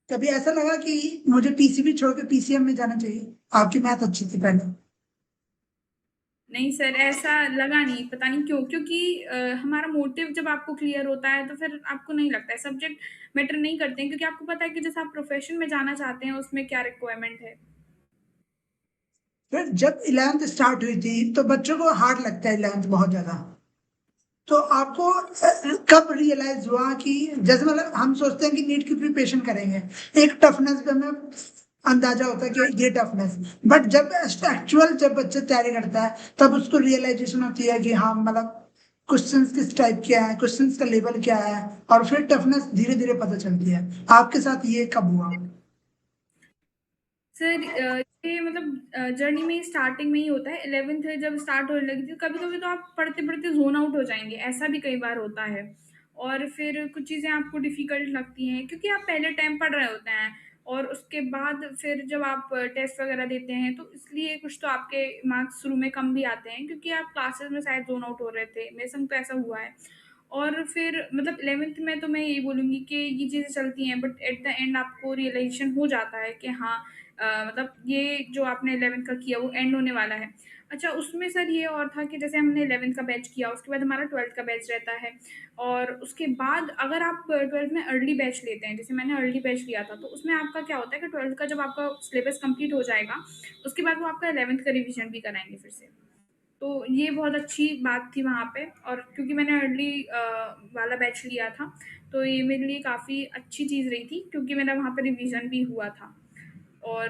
कभी ऐसा लगा कि मुझे पीसीबी छोड़ के पीसीएम में जाना चाहिए? आपकी मैथ अच्छी थी पहले। नहीं सर, ऐसा लगा नहीं, पता नहीं क्यों? क्योंकि हमारा मोटिव जब आपको क्लियर होता है, तो फिर आपको नहीं लगता है, सब्जेक्ट मैटर नहीं करते हैं, क्योंकि आपको पता है कि जैसे आप प्रोफ़ेशन में जाना चाहते हैं, उसमें क्या रिक्वायरमेंट है। फिर जब 11th स्टार्ट हुई थी तो बच्चों को हार्ड लगता है 11th बहुत ज्यादा। तो आपको कब रियलाइज हुआ कि जैसे मतलब हम सोचते हैं कि नीट की प्रिपरेशन करेंगे, एक टफनेस पे हमें अंदाजा होता है कि ये टफनेस, बट जब एक्चुअल जब बच्चे तैयारी करता है तब उसको रियलाइजेशन होती है कि हाँ मतलब क्वेश्चंस किस टाइप के हैं, क्वेश्चंस का लेवल क्या है, और फिर टफनेस धीरे धीरे पता चलती है। आपके साथ ये कब हुआ? सर ये मतलब जर्नी में स्टार्टिंग में ही होता है। 11th जब स्टार्ट होने लगी थी, कभी-कभी तो आप पढ़ते-पढ़ते ज़ोन आउट हो जाएँगे, ऐसा भी कई बार होता है। और फिर कुछ चीज़ें आपको डिफ़िकल्ट लगती हैं, क्योंकि आप पहले टाइम पढ़ रहे होते हैं और उसके बाद फिर जब आप टेस्ट वग़ैरह देते हैं, तो इसलिए कुछ तो आपके मार्क्स शुरू में कम भी आते हैं, क्योंकि आप क्लासेस में शायद ज़ोन आउट हो रहे थे। मेरे संग तो ऐसा हुआ है। और फिर मतलब 11th में तो मैं यही बोलूँगी कि ये चीज़ें चलती हैं, बट एट द एंड आपको रियलाइज़ेशन हो जाता है कि हाँ, मतलब ये जो आपने 11th का किया वो एंड होने वाला है। अच्छा, उसमें सर ये और था कि जैसे हमने 11th का बैच किया, उसके बाद हमारा 12th का बैच रहता है, और उसके बाद अगर आप 12th में अर्ली बैच लेते हैं, जैसे मैंने अर्ली बैच लिया था, तो उसमें आपका क्या होता है कि 12th का जब आपका सिलेबस कंप्लीट हो जाएगा, उसके बाद वो आपका 11th का रिवीजन भी कराएँगे फिर से। तो ये बहुत अच्छी बात थी वहाँ पे, और क्योंकि मैंने अर्ली वाला बैच लिया था, तो ये मेरे लिए काफ़ी अच्छी चीज़ रही थी, क्योंकि मेरा वहाँ पे रिवीजन भी हुआ था। और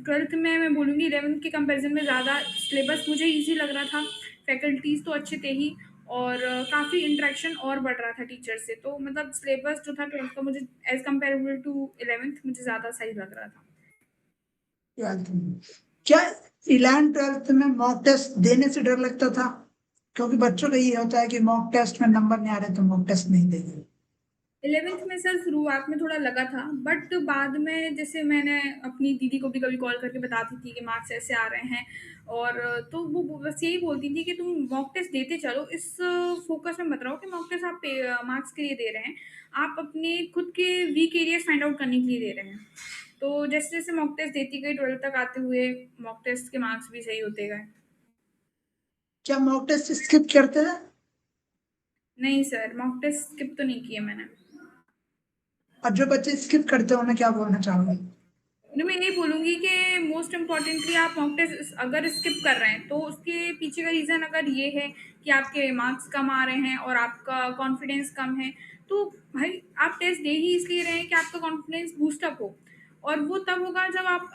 12th में मैं बोलूँगी 11th के कंपैरिज़न में ज़्यादा सिलेबस मुझे ईज़ी लग रहा था, फैकल्टीज़ तो अच्छे थे ही, और काफ़ी इंटरेक्शन और बढ़ रहा था टीचर से। तो मतलब सिलेबस जो था 12th का मुझे एज़ कंपेरेबल टू 11th मुझे ज़्यादा सही लग रहा था। 12th में क्या 11th 12th में मॉक टेस्ट देने से डर लगता था? क्योंकि बच्चों का ये होता है कि मॉक टेस्ट में नंबर नहीं आ रहे तो मॉक टेस्ट नहीं देंगे। 11th में सर शुरुआत में थोड़ा लगा था, बट बाद में जैसे मैंने अपनी दीदी को भी कभी कॉल करके बताती थी कि मार्क्स ऐसे आ रहे हैं, और तो वो बस यही बोलती थी कि तुम मॉक टेस्ट देते चलो, इस फोकस में मत रहो कि मॉक टेस्ट आप मार्क्स के लिए दे रहे हैं, आप अपने खुद के वीक एरियाज फाइंड आउट करने के लिए दे रहे हैं। तो जैसे जैसे मॉक टेस्ट देती गई, 12th तक आते हुए मॉक टेस्ट के मार्क्स भी सही होते गए। क्या मॉक टेस्ट स्किप करते थे? नहीं सर, मॉक टेस्ट स्किप तो नहीं किए मैंने। और जो बच्चे स्किप करते हैं उन्हें क्या बोलना चाहोगे? नहीं, मैं यही बोलूँगी कि मोस्ट इम्पोर्टेंटली आप मॉक टेस्ट अगर स्किप कर रहे हैं, तो उसके पीछे का रीज़न अगर ये है कि आपके मार्क्स कम आ रहे हैं और आपका कॉन्फिडेंस कम है, तो भाई आप टेस्ट दे ही इसलिए रहे हैं कि आपका कॉन्फिडेंस बूस्ट अप हो। और वो तब होगा जब आप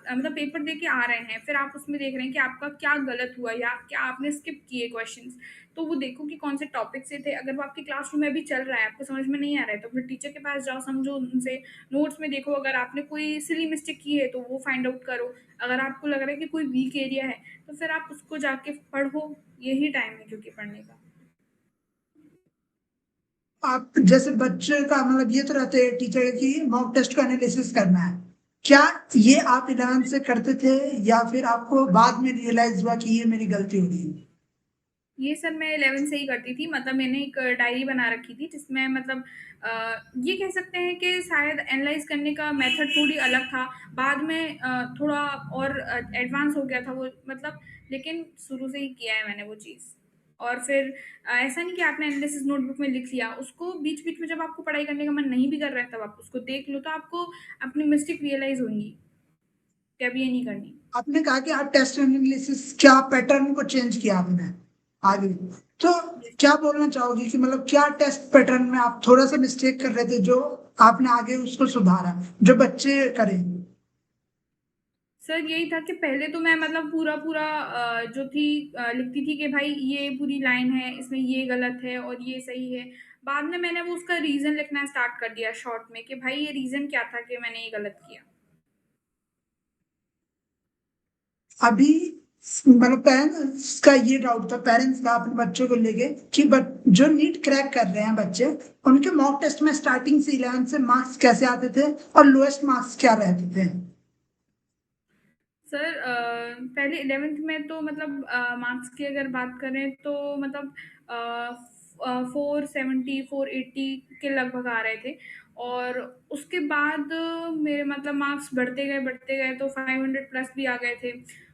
मतलब पेपर दे के आ रहे हैं, फिर आप उसमें देख रहे हैं कि आपका क्या गलत हुआ या क्या आपने स्किप किए क्वेश्चंस। तो वो देखो कि कौन से टॉपिक से थे, अगर वो आपके क्लासरूम में अभी चल रहा है, आपको समझ में नहीं आ रहा है, तो फिर टीचर के पास जाओ, समझो उनसे, नोट्स में देखो, अगर आपने कोई सिली मिस्टेक की है तो वो फाइंड आउट करो, अगर आपको लग रहा है कि कोई वीक एरिया है तो फिर आप उसको जाके पढ़ो, यही टाइम है क्योंकि पढ़ने का। आप जैसे बच्चे का मतलब ये तो रहते हैं टीचर की मॉक टेस्ट का एनालिसिस करना है, क्या ये आप 11th से करते थे या फिर आपको बाद में रियलाइज हुआ कि ये मेरी गलती हो गई? ये सर मैं 11th से ही करती थी, मतलब मैंने एक डायरी बना रखी थी जिसमें मतलब ये कह सकते हैं कि शायद एनालाइज करने का मेथड थोड़ी अलग था, बाद में थोड़ा और एडवांस हो गया था वो, मतलब लेकिन शुरू से ही किया है मैंने वो चीज़। और फिर ऐसा नहीं कि आपने एनालिसिस नोटबुक में लिख लिया, उसको बीच-बीच में जब आपको पढ़ाई करने का मन नहीं भी कर रहा है तब आप उसको देख लो, तो आपको अपनी मिस्टेक रियलाइज़ होंगी कि अब ये नहीं करनी। आपने कहा कि आप टेस्ट एनालिसिस क्या पैटर्न को चेंज किया आपने आगे, तो क्या बोलना चाहोगे कि मतलब क्या टेस्ट पैटर्न में आप थोड़ा सा मिस्टेक कर रहे थे जो आपने आगे उसको सुधारा, जो बच्चे करें? सर यही था कि पहले तो मैं मतलब पूरा-पूरा जो थी लिखती थी कि भाई ये पूरी लाइन है, इसमें ये गलत है और ये सही है। बाद में मैंने वो उसका रीज़न लिखना स्टार्ट कर दिया शॉर्ट में कि भाई ये रीज़न क्या था कि मैंने ये गलत किया। अभी मतलब पेरेंट्स का ये डाउट था, पेरेंट्स का अपने बच्चों को लेके कि जो नीट क्रैक कर रहे हैं बच्चे, उनके मॉक टेस्ट में स्टार्टिंग से 11 से मार्क्स कैसे आते थे और लोएस्ट मार्क्स क्या रहते थे? सर पहले 11th में तो मतलब मार्क्स की अगर बात करें तो मतलब 470 480 के लगभग आ रहे थे। और उसके बाद मेरे मतलब मार्क्स बढ़ते गए तो 500 प्लस भी आ गए थे।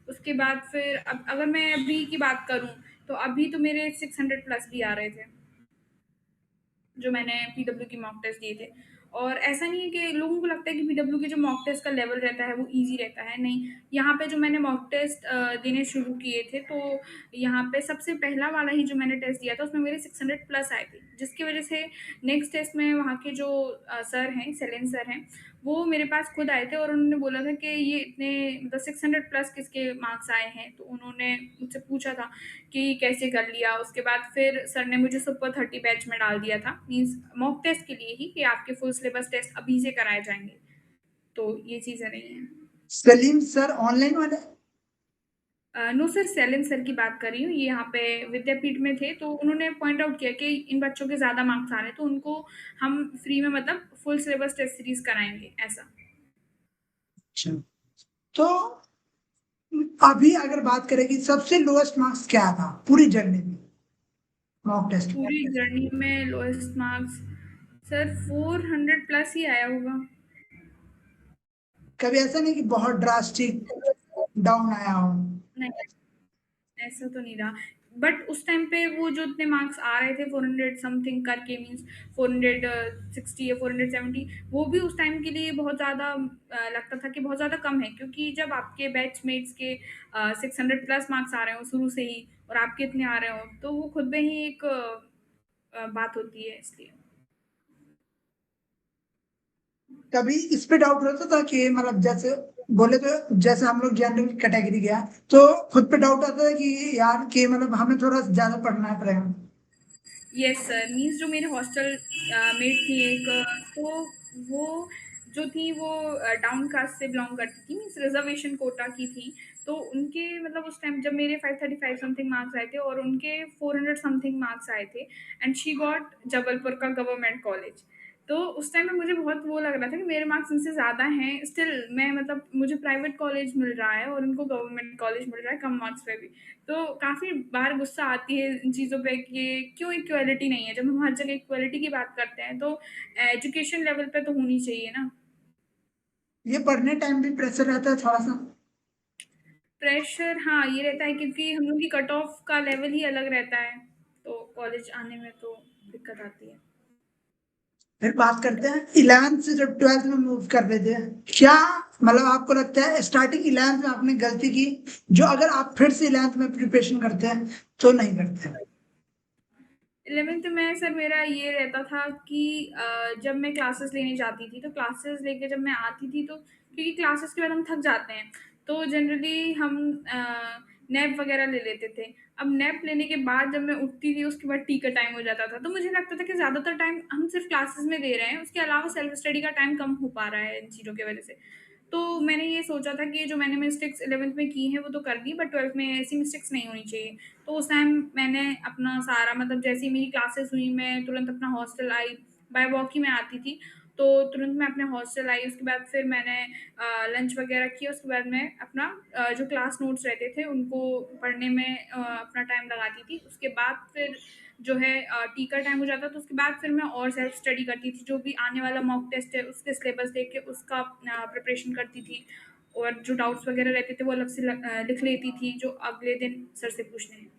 उसके बाद फिर अब अगर मैं अभी की बात करूं तो अभी तो मेरे 600 प्लस भी आ रहे थे, जो मैंने पीडब्ल्यू की मॉक टेस्ट दिए थे। और ऐसा नहीं है कि लोगों को लगता है कि पीडब्ल्यू के जो मॉक टेस्ट का लेवल रहता है वो ईजी रहता है, नहीं। यहाँ पे जो मैंने मॉक टेस्ट देने शुरू किए थे तो यहाँ पे सबसे पहला वाला ही जो मैंने टेस्ट दिया था उसमें मेरे 600 प्लस आए थे, जिसकी वजह से नेक्स्ट टेस्ट में वहाँ के जो सर हैं, सेलेन सर हैं, वो मेरे पास खुद आए थे और उन्होंने बोला था कि ये इतने मतलब 600 प्लस किसके मार्क्स आए हैं। तो उन्होंने मुझसे पूछा था कि कैसे कर लिया। उसके बाद फिर सर ने मुझे सुपर 30 बैच में डाल दिया था, मीन्स मॉक टेस्ट के लिए ही, कि आपके फुल सिलेबस टेस्ट अभी से कराए जाएंगे। तो ये चीज़ें रही हैं। सलीम सर ऑनलाइन वाले? नो सर, सेलिन सर की बात कर रही हूँ, ये यहाँ पे विद्यापीठ में थे। तो उन्होंने पॉइंट आउट किया कि इन बच्चों के ज़्यादा मार्क्स आ रहे हैं तो उनको हम फ्री में मतलब फुल सिलेबस टेस्ट सीरीज कराएंगे, ऐसा। अच्छा, तो अभी अगर बात करें कि सबसे लोएस्ट मार्क्स क्या था पूरी जर्नी में मॉक टेस्ट में? पूरी जर्नी में लोएस्ट मार्क्स सर 400 प्लस ही आया होगा। कभी ऐसा नहीं कि बहुत ड्रास्टिक डाउन आया हो? नहीं, ऐसा तो नहीं रहा। बट उस टाइम पे वो जो इतने मार्क्स आ रहे थे 400 समथिंग करके, मीन्स 460 या 470, वो भी उस टाइम के लिए बहुत ज़्यादा लगता था कि बहुत ज़्यादा कम है, क्योंकि जब आपके बैचमेट्स के 600 प्लस मार्क्स आ रहे हो शुरू से ही और आपके इतने आ रहे हो तो वो खुद में ही एक बात होती है, इसलिए। कभी इस पे डाउट रहता था कि मतलब जैसे बोले तो जैसे हम लोग जनरल कैटेगरी गया तो खुद पे डाउट आता है कि यार कि मतलब हमें थोड़ा ज्यादा पढ़ना है पड़ेगा? यस सर, मीन्स जो मेरे हॉस्टल मेट थी एक, तो वो जो थी वो डाउन कास्ट से बिलोंग करती थी, मीन्स रिजर्वेशन कोटा की थी। तो उनके मतलब उस टाइम जब मेरे 535 समथिंग मार्क्स आए थे और उनके 400 समथिंग मार्क्स आए थे, एंड शी गॉट जबलपुर का गवर्नमेंट कॉलेज। तो उस टाइम पे मुझे बहुत वो लग रहा था कि मेरे मार्क्स इनसे ज़्यादा हैं, स्टिल मैं मतलब मुझे प्राइवेट कॉलेज मिल रहा है और उनको गवर्नमेंट कॉलेज मिल रहा है कम मार्क्स पे भी। तो काफ़ी बार गुस्सा आती है इन चीज़ों पे कि क्यों इक्वालिटी नहीं है। जब हम हर जगह इक्वालिटी की बात करते हैं तो एजुकेशन लेवल पे तो होनी चाहिए ना। ये पढ़ने टाइम भी प्रेशर रहता है थोड़ा सा? प्रेशर हाँ, ये रहता है क्योंकि हम लोग की कट ऑफ का लेवल ही अलग रहता है, तो कॉलेज आने में तो दिक्कत आती है। फिर बात करते हैं 11th से जब 12th में मूव कर रहे थे, क्या मतलब आपको लगता है स्टार्टिंग 11th में आपने गलती की जो अगर आप फिर से 11th में प्रिपरेशन करते हैं तो नहीं करते? 11th में सर मेरा ये रहता था कि जब मैं क्लासेस लेने जाती थी तो क्लासेस लेके जब मैं आती थी तो क्योंकि क्लासेस के बाद हम थक जाते हैं तो जनरली हम नैप वगैरह ले लेते थे। अब नैप लेने के बाद जब मैं उठती थी उसके बाद टी का टाइम हो जाता था, तो मुझे लगता था कि ज़्यादातर टाइम हम सिर्फ क्लासेस में दे रहे हैं, उसके अलावा सेल्फ स्टडी का टाइम कम हो पा रहा है इन चीज़ों की वजह से। तो मैंने ये सोचा था कि जो मैंने मिस्टेक्स 11th में की हैं वो तो कर दी, बट 12th में ऐसी मिस्टेक्स नहीं होनी चाहिए। तो उस टाइम मैंने अपना सारा मतलब जैसे ही मेरी क्लासेस हुई मैं तुरंत अपना हॉस्टल आई, बाय वॉक ही मैं आती थी। तो तुरंत मैं अपने हॉस्टल आई, उसके बाद फिर मैंने लंच वगैरह किया, उसके बाद मैं अपना जो क्लास नोट्स रहते थे उनको पढ़ने में अपना टाइम लगाती थी। उसके बाद फिर जो है टी का टाइम हो जाता तो उसके बाद फिर मैं और सेल्फ स्टडी करती थी, जो भी आने वाला मॉक टेस्ट है उसके सिलेबस देख के उसका प्रिपरेशन करती थी। और जो डाउट्स वगैरह रहते थे वो अलग से लिख लेती थी जो अगले दिन सर से पूछने हैं।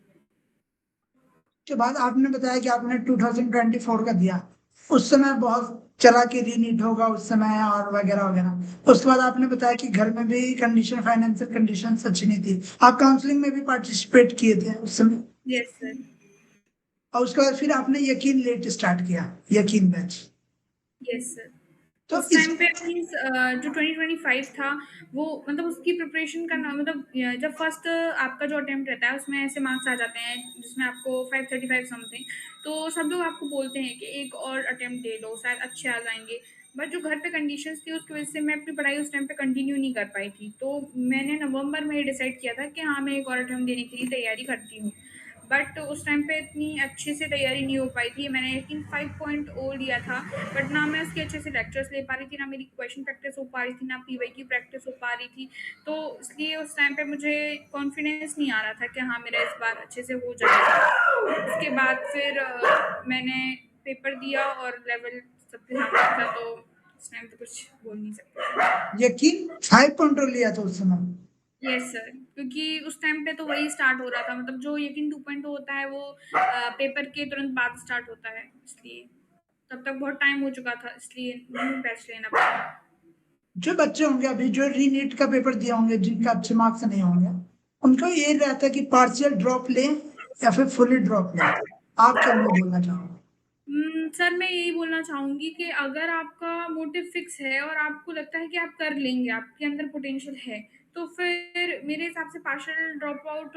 के बाद आपने बताया कि आपने 2024 का दिया, उस समय बहुत चला कि रीनीट होगा उस समय और वगैरह वगैरह। उसके बाद आपने बताया कि घर में भी कंडीशन, फाइनेंशियल कंडीशन अच्छी नहीं थी, आप काउंसलिंग में भी पार्टिसिपेट किए थे उस समय, यस सर। और उसके बाद फिर आपने यकीन लेट स्टार्ट किया, यकीन बैच। Yes sir. तो उस इस टाइम पे मीन्स जो 2025 था वो मतलब उसकी प्रिपरेशन करना मतलब जब फर्स्ट आपका जो अटेम्प्ट रहता है उसमें ऐसे मार्क्स आ जाते हैं जिसमें आपको 535 समथिंग, तो सब लोग आपको बोलते हैं कि एक और अटेम्प्ट दे लो शायद अच्छे आ जाएंगे। बट जो घर पे कंडीशंस थी उसकी वजह से मैं अपनी पढ़ाई उस टाइम पे कंटिन्यू नहीं कर पाई थी। तो मैंने नवंबर में ये डिसाइड किया था कि हाँ, मैं एक और अटेम्प्ट देने के लिए तैयारी करती हूँ। बट उस टाइम पे इतनी अच्छे से तैयारी नहीं हो पाई थी। मैंने आई थिंक 5.0 लिया था, बट ना मैं उसके अच्छे से लेक्चर्स ले पा रही थी, ना मेरी क्वेश्चन प्रैक्टिस हो पा रही थी, ना पीवाई की प्रैक्टिस हो पा रही थी। तो इसलिए उस टाइम पे मुझे कॉन्फिडेंस नहीं आ रहा था कि हाँ, मेरा इस बार अच्छे से हो जाएगा। उसके बाद फिर मैंने पेपर दिया और लेवल सब पे था, तो उस टाइम पे कुछ बोल नहीं सकते। यकीन 5.0 लिया था उस समय? यस सर, क्योंकि उस टाइम पे तो वही स्टार्ट हो रहा था, मतलब जो यकीन 2.0 होता है वो पेपर के तुरंत बाद स्टार्ट होता है, इसलिए तब तक बहुत टाइम हो चुका था, इसलिए न्यू बैच लेना पड़ा। जो बच्चे होंगे अभी जो रीनीट का पेपर दिए होंगे, जिनका अच्छे मार्क्स नहीं होंगे, उनको ये रहता है कि पार्शियल ड्रॉप लें या फिर फुली ड्रॉप लें। आप क्या उन्हें बोलना चाहोगे? सर मैं यही बोलना चाहूँगी कि अगर आपका मोटिव फिक्स है और आपको लगता है कि आप कर लेंगे, आपके अंदर पोटेंशियल है, तो फिर मेरे हिसाब से पार्शियल ड्रॉप आउट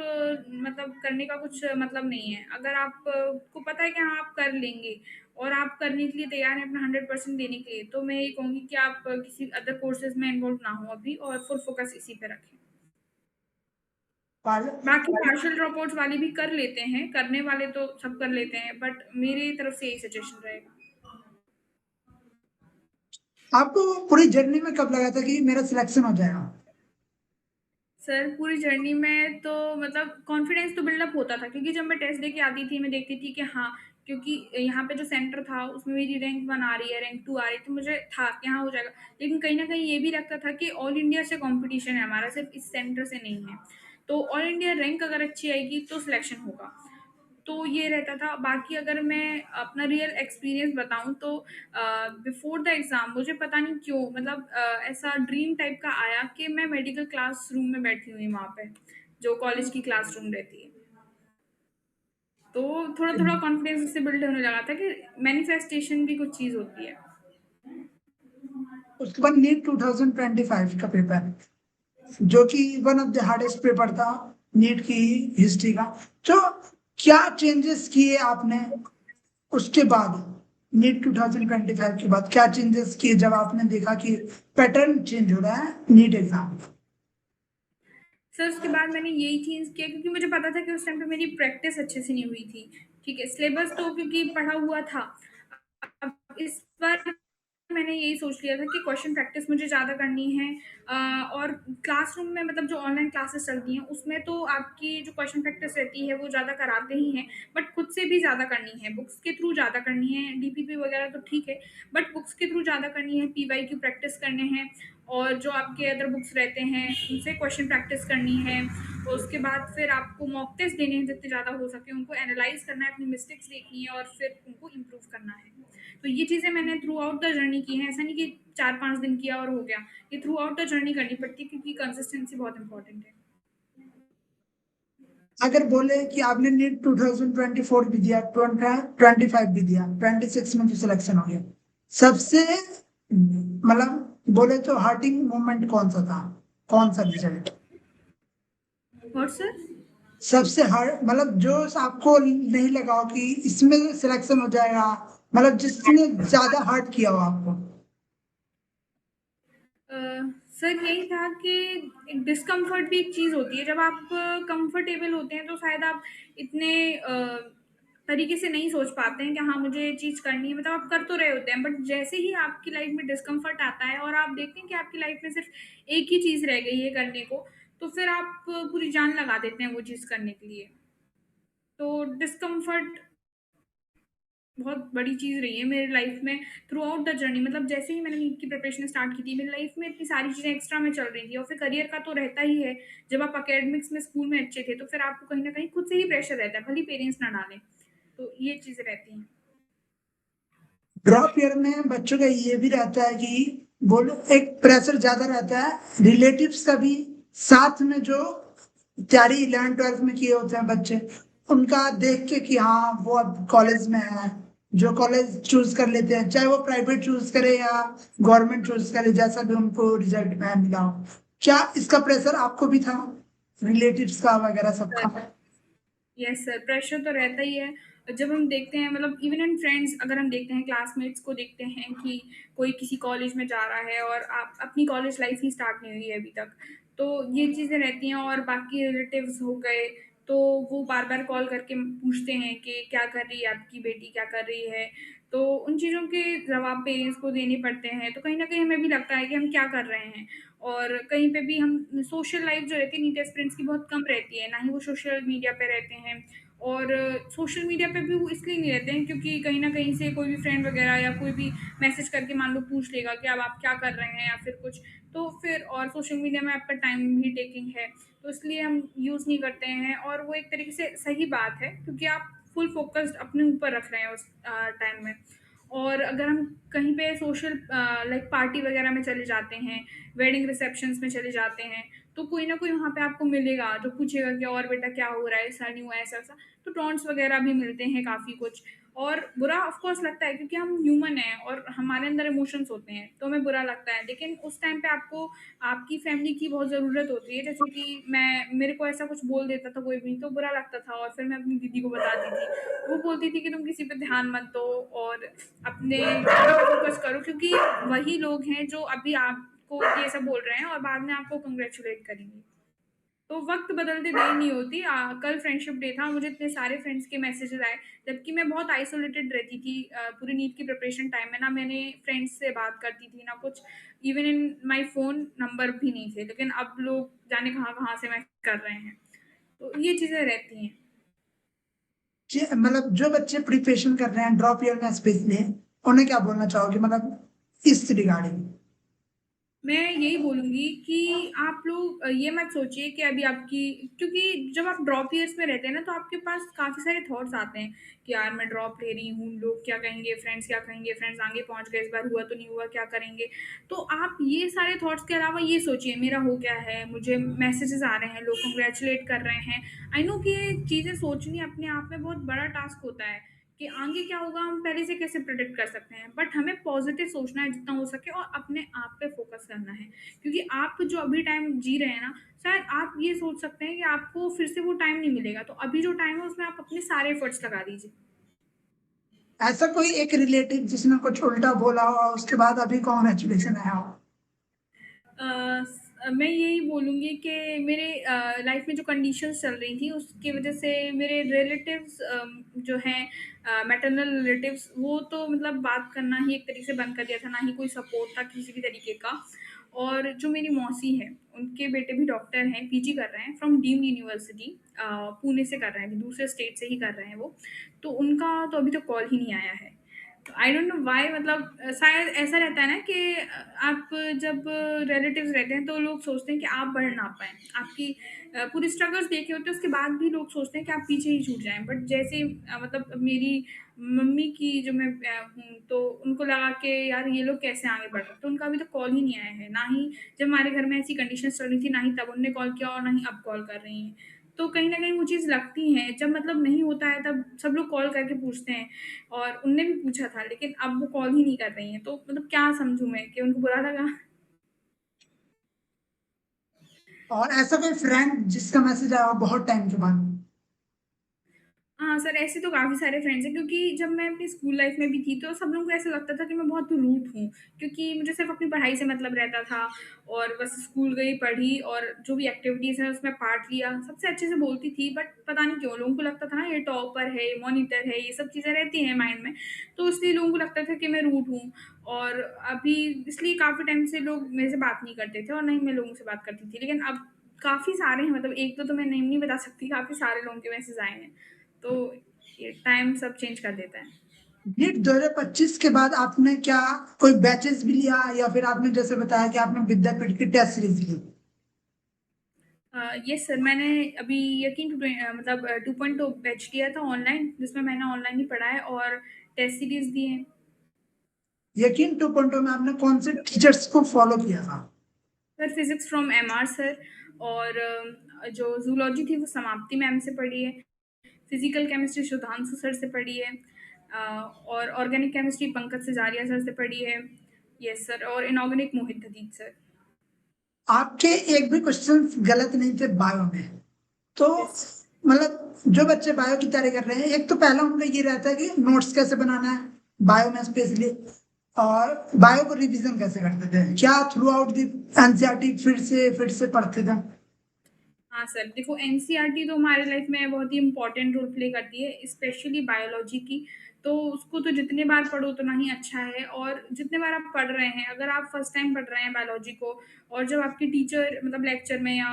मतलब करने का कुछ मतलब नहीं है। अगर आप को पता है कि हाँ, आप कर लेंगे और आप करने के लिए तैयार हैं अपना 100% देने के लिए, तो मैं ये कहूँगी कि आप किसी अदर कोर्सेज़ में इन्वॉल्व ना हो अभी और फुल फोकस इसी पे रखें। पाल- बाकी पार्शियल ड्रॉप आउट्स वाले भी कर लेते हैं, करने वाले तो सब कर लेते हैं, बट मेरी तरफ से यही सजेशन रहेगा। आपको पूरी जर्नी में कब लगा था कि मेरा सिलेक्शन हो जाएगा? सर पूरी जर्नी में तो मतलब कॉन्फिडेंस तो बिल्डअप होता था, क्योंकि जब मैं टेस्ट दे के आती थी मैं देखती थी कि हाँ, क्योंकि यहाँ पे जो सेंटर था उसमें मेरी रैंक 1 आ रही है, रैंक 2 आ रही है, तो मुझे था कि हाँ, हो जाएगा। लेकिन कहीं न कहीं ये भी लगता था कि ऑल इंडिया से कॉम्पिटिशन है हमारा, सिर्फ इस सेंटर से नहीं है। तो ऑल इंडिया रैंक अगर अच्छी आएगी तो सिलेक्शन होगा। तो ये रहता था। बाकी अगर मैं अपना रियल एक्सपीरियंस बताऊँ तो बिफ़ोर द एग्ज़ाम मुझे पता नहीं क्यों, मतलब ऐसा ड्रीम टाइप का आया कि मैं मेडिकल क्लासरूम में बैठी हुई वहाँ पे, जो कॉलेज की क्लासरूम रहती है। तो थोड़ा-थोड़ा कॉन्फिडेंस उससे बिल्ड होने लगा था कि मैनिफेस्टेशन भी कुछ चीज़ होती है। उसके बाद नीट 2025 का पेपर, जो कि one of the hardest paper था नीट की हिस्ट्री का। तो क्या चेंजेस किए आपने उसके बाद? नीट 2025 के बाद क्या चेंजेस किए जब आपने देखा कि पैटर्न चेंज हो रहा है नीट एग्जाम? सर उसके बाद मैंने यही चीज़ किया, क्योंकि मुझे पता था कि उस टाइम पे मेरी प्रैक्टिस अच्छे से नहीं हुई थी। ठीक है, सिलेबस तो क्योंकि पढ़ा हुआ था। अब इस बार मैंने यही सोच लिया था कि क्वेश्चन प्रैक्टिस मुझे ज़्यादा करनी है। और क्लासरूम में मतलब जो ऑनलाइन क्लासेस चलती हैं उसमें तो आपकी जो क्वेश्चन प्रैक्टिस रहती है वो ज़्यादा कराते ही हैं, बट खुद से भी ज़्यादा करनी है, बुक्स के थ्रू ज़्यादा करनी है। डीपीपी वगैरह तो ठीक है, बट बुक्स के थ्रू ज़्यादा करनी है, पीवाई की प्रैक्टिस करने हैं, और जो आपके अदर बुक्स रहते हैं उनसे क्वेश्चन प्रैक्टिस करनी है। और उसके बाद फिर आपको मॉक टेस्ट देने हैं जितने ज़्यादा हो सके, उनको एनालाइज करना है, अपनी मिस्टेक्स देखनी है और फिर उनको इम्प्रूव करना है। तो ये चीज़ें मैंने थ्रू आउट द जर्नी की हैं, ऐसा नहीं कि 4-5 दिन किया और हो गया। ये थ्रू आउट द जर्नी करनी पड़ती है, क्योंकि कंसिस्टेंसी बहुत इंपॉर्टेंट है। अगर बोले कि आपने नीट 2024 भी दिया, 2025 भी दिया, 26 में जो सिलेक्शन हो गया, सबसे मतलब बोले तो हार्टिंग मोमेंट कौन सा था? कौन सा रिजल्ट और सर सबसे हार्ड, मतलब जो आपको नहीं लगा हो कि इसमें सिलेक्शन हो जाएगा, मतलब जिसने ज्यादा हार्ड किया हो आपको? अ, सर यही था कि एक डिस्कम्फर्ट भी एक चीज़ होती है। जब आप कंफर्टेबल होते हैं तो शायद आप इतने तरीके से नहीं सोच पाते हैं कि हाँ, मुझे ये चीज़ करनी है, मतलब आप कर तो रहे होते हैं, बट जैसे ही आपकी लाइफ में डिस्कम्फर्ट आता है और आप देखते हैं कि आपकी लाइफ में सिर्फ एक ही चीज़ रह गई है करने को, तो फिर आप पूरी जान लगा देते हैं वो चीज़ करने के लिए। तो डिस्कम्फर्ट बहुत बड़ी चीज़ रही है मेरी लाइफ में थ्रू आउट द जर्नी। मतलब जैसे ही मैंने नीट की प्रिपरेशन स्टार्ट की थी, मेरी लाइफ में इतनी सारी चीज़ें एक्स्ट्रा में चल रही थी, और फिर करियर का तो रहता ही है। जब आप एकेडमिक्स में स्कूल में अच्छे थे तो फिर आपको कहीं ना कहीं खुद से ही प्रेशर रहता है, भले पेरेंट्स ना डालें। तो ये चीज़ें रहती हैं। ड्रॉप ईयर में बच्चों का ये भी रहता है कि बोलो एक प्रेशर ज्यादा रहता है रिलेटिव्स का भी, साथ में जो तैयारी 11 12 में किए होते हैं बच्चे, उनका देख के कि हाँ वो अब कॉलेज में है, जो कॉलेज चूज कर लेते हैं, चाहे वो प्राइवेट चूज करे या गवर्नमेंट चूज करे, जैसा भी उनको रिजल्ट में मिला हो। क्या इसका प्रेशर आपको भी था, रिलेटिव्स का वगैरह सबका? यस सर, प्रेशर तो रहता ही है। जब हम देखते हैं मतलब इवन इन फ्रेंड्स, अगर हम देखते हैं क्लासमेट्स को देखते हैं कि कोई किसी कॉलेज में जा रहा है और आप अपनी कॉलेज लाइफ ही स्टार्ट नहीं हुई है अभी तक, तो ये चीज़ें रहती हैं। और बाकी रिलेटिव्स हो गए, तो वो बार बार कॉल करके पूछते हैं कि क्या कर रही है आपकी बेटी, क्या कर रही है। तो उन चीज़ों के जवाब पेरेंट्स को देने पड़ते हैं, तो कहीं ना कहीं हमें भी लगता है कि हम क्या कर रहे हैं। और कहीं पे भी हम सोशल लाइफ जो रहती है नीट एस्पिरेंट्स की बहुत कम रहती है, ना ही वो सोशल मीडिया पे रहते हैं। और सोशल मीडिया पे भी वो इसलिए नहीं रहते हैं क्योंकि कहीं न कहीं से कोई भी फ्रेंड वगैरह या कोई भी मैसेज करके मान लो पूछ लेगा कि अब आप क्या कर रहे हैं या फिर कुछ। तो फिर और सोशल मीडिया में आपका टाइम भी टेकिंग है, तो इसलिए हम यूज़ नहीं करते हैं। और वो एक तरीके से सही बात है क्योंकि आप फुल फ़ोकस्ड अपने ऊपर रख रहे हैं उस टाइम में। और अगर हम कहीं पे सोशल लाइक पार्टी वगैरह में चले जाते हैं, वेडिंग रिसेप्शंस में चले जाते हैं, तो कोई ना कोई वहाँ पे आपको मिलेगा जो पूछेगा कि और बेटा क्या हो रहा है, ऐसा नहीं हुआ, ऐसा-वैसा। तो टॉन्ट्स वगैरह भी मिलते हैं काफ़ी कुछ। और बुरा ऑफ कोर्स लगता है क्योंकि हम ह्यूमन हैं और हमारे अंदर इमोशंस होते हैं, तो हमें बुरा लगता है। लेकिन उस टाइम पे आपको आपकी फैमिली की बहुत ज़रूरत होती है। जैसे कि मेरे को ऐसा कुछ बोल देता था कोई भी, तो बुरा लगता था और फिर मैं अपनी दीदी को बताती थी। वो बोलती थी कि तुम किसी पे ध्यान मत दो और अपने फोकस करो, क्योंकि वही लोग हैं जो अभी आपको ये सब बोल रहे हैं और बाद में आपको कांग्रेचुलेट करेंगे। तो वक़्त बदलते देर नहीं होती। कल फ्रेंडशिप डे था, मुझे इतने सारे फ्रेंड्स के मैसेजेस आए, जबकि मैं बहुत आइसोलेटेड रहती थी पूरी नीट की प्रिपरेशन टाइम में। ना मैंने फ्रेंड्स से बात करती थी, ना कुछ। Even in my phone number भी नहीं थे, लेकिन अब लोग जाने कहाँ-कहाँ से मैसेज कर रहे हैं। तो ये चीज़ें रहती हैं। मतलब जो बच्चे प्रिपरेशन कर रहे हैं ड्रॉप ईयर में स्पेशली, उन्हें क्या बोलना चाहोगे मतलब इस रिगार्डिंग? मैं यही बोलूँगी कि आप लोग ये मत सोचिए कि अभी आपकी, क्योंकि जब आप ड्रॉप ईयर्स में रहते हैं ना, तो आपके पास काफ़ी सारे थॉट्स आते हैं कि यार मैं ड्रॉप ले रही हूँ, लोग क्या कहेंगे, फ्रेंड्स क्या कहेंगे, फ्रेंड्स आगे पहुँच गए, इस बार हुआ तो नहीं हुआ, क्या करेंगे? तो आप ये सारे थॉट्स के अलावा ये सोचिए मेरा हो गया है, मुझे मैसेजेस आ रहे हैं, लोग कांग्रेचुलेट कर रहे हैं। आई नो कि ये चीज़ें सोचनी अपने आप में बहुत बड़ा टास्क होता है कि आगे क्या होगा हम पहले से कैसे प्रेडिक्ट कर सकते हैं, बट हमें पॉजिटिव सोचना है जितना हो सके और अपने आप पे फोकस करना है। क्योंकि आप जो अभी टाइम जी रहे हैं ना, शायद आप ये सोच सकते हैं कि आपको फिर से वो टाइम नहीं मिलेगा, तो अभी जो टाइम है उसमें आप अपने सारे एफर्ट्स लगा दीजिए। ऐसा कोई एक रिलेटिव जिसने कुछ उल्टा बोला हो उसके बाद अभी कॉन्ग्रेचुलेशन आया हो? मैं यही बोलूँगी कि मेरे लाइफ में जो कंडीशंस चल रही थी उसकी वजह से मेरे रिलेटिव्स जो हैं मैटरनल रिलेटिव्स, वो तो मतलब बात करना ही एक तरीके से बंद कर दिया था, ना ही कोई सपोर्ट था किसी भी तरीके का। और जो मेरी मौसी है, उनके बेटे भी डॉक्टर हैं, पीजी कर रहे हैं फ्रॉम डीम्ड यूनिवर्सिटी, पुणे से कर रहे हैं, अभी दूसरे स्टेट से ही कर रहे हैं वो। तो उनका तो अभी तक कॉल ही नहीं आया है। आई डोंट नो व्हाई, मतलब शायद ऐसा रहता है ना कि आप जब रिलेटिव्स रहते हैं तो लोग सोचते हैं कि आप बढ़ ना पाएँ। आपकी पूरी स्ट्रगल्स देखे होते हैं, उसके बाद भी लोग सोचते हैं कि आप पीछे ही छूट जाएँ। बट जैसे मतलब मेरी मम्मी की जो मैं हूँ, तो उनको लगा कि यार ये लोग कैसे आगे बढ़ रहे हैं, तो उनका अभी तक कॉल ही नहीं आया है। ना ही जब हमारे घर में ऐसी कंडीशंस चल रही थी, ना ही तब उन्होंने कॉल किया और ना ही अब कॉल कर रही हैं। तो कहीं न कहीं वो चीज़ लगती है, जब मतलब नहीं होता है तब सब लोग कॉल करके पूछते हैं। और उनने भी पूछा था, लेकिन अब वो कॉल ही नहीं कर रही हैं, तो मतलब क्या समझूँ मैं कि उनको बुरा लगा? और ऐसा कोई फ्रेंड जिसका मैसेज आया हो बहुत टाइम के बाद? हाँ सर, ऐसे तो काफ़ी सारे फ्रेंड्स हैं, क्योंकि जब मैं अपनी स्कूल लाइफ में भी थी, तो सब लोगों को ऐसा लगता था कि मैं बहुत रूड हूँ, क्योंकि मुझे सिर्फ़ अपनी पढ़ाई से मतलब रहता था और बस स्कूल गई, पढ़ी और जो भी एक्टिविटीज़ हैं, उसमें पार्ट लिया। सबसे अच्छे से बोलती थी, बट पता नहीं क्यों लोगों को लगता था ना ये टॉपर है, ये मॉनिटर है, ये सब चीज़ें रहती हैं माइंड में, तो इसलिए लोगों को लगता था कि मैं रूड हूँ। और अभी इसलिए काफ़ी टाइम से लोग मेरे से बात नहीं करते थे और ना ही मैं लोगों से बात करती थी। लेकिन अब काफ़ी सारे हैं, मतलब 1-2 तो मैं नेम नहीं बता सकती, काफ़ी सारे लोगों के मैसेज आए हैं। तो ये टाइम सब चेंज कर देता है। नीट 2025 के बाद आपने क्या कोई बैचेस भी लिया या फिर आपने जैसे बताया कि आपने विद्यापीठ की टेस्ट सीरीज ली? यस सर, मैंने अभी मतलब 2.0 बैच किया था ऑनलाइन, जिसमें मैंने ऑनलाइन ही पढ़ा है और टेस्ट सीरीज़ दी है। यकीन 2.0 में आपने कौन से टीचर्स को फॉलो किया था? Sir physics from MR sir, और जो ज़ूलॉजी थी वो समाप्ति मैम से पढ़ी है। फिज़िकल केमिस्ट्री सुधांशु सर से पढ़ी है। और ऑर्गेनिक केमिस्ट्री पंकज सजारिया सर से पढ़ी है। यस सर, और इनॉर्गेनिक मोहित हदीज सर। आपके एक भी क्वेश्चन गलत नहीं थे बायो में। तो यस। मतलब जो बच्चे बायो की तैयारी कर रहे हैं, एक तो पहला उनका ये रहता है कि नोट्स कैसे बनाना है बायो में स्पेशली, और बायो को रिवीजन कैसे करते थे, क्या थ्रू आउट दी एनसीईआरटी फिर से पढ़ते थे? हाँ सर, देखो एनसीईआरटी तो हमारे लाइफ में बहुत ही इम्पोर्टेंट रोल प्ले करती है, स्पेशली बायोलॉजी की। तो उसको तो जितने बार पढ़ो उतना ही अच्छा है, और जितने बार आप पढ़ रहे हैं, अगर आप फर्स्ट टाइम पढ़ रहे हैं बायोलॉजी को, और जब आपकी टीचर मतलब लेक्चर में या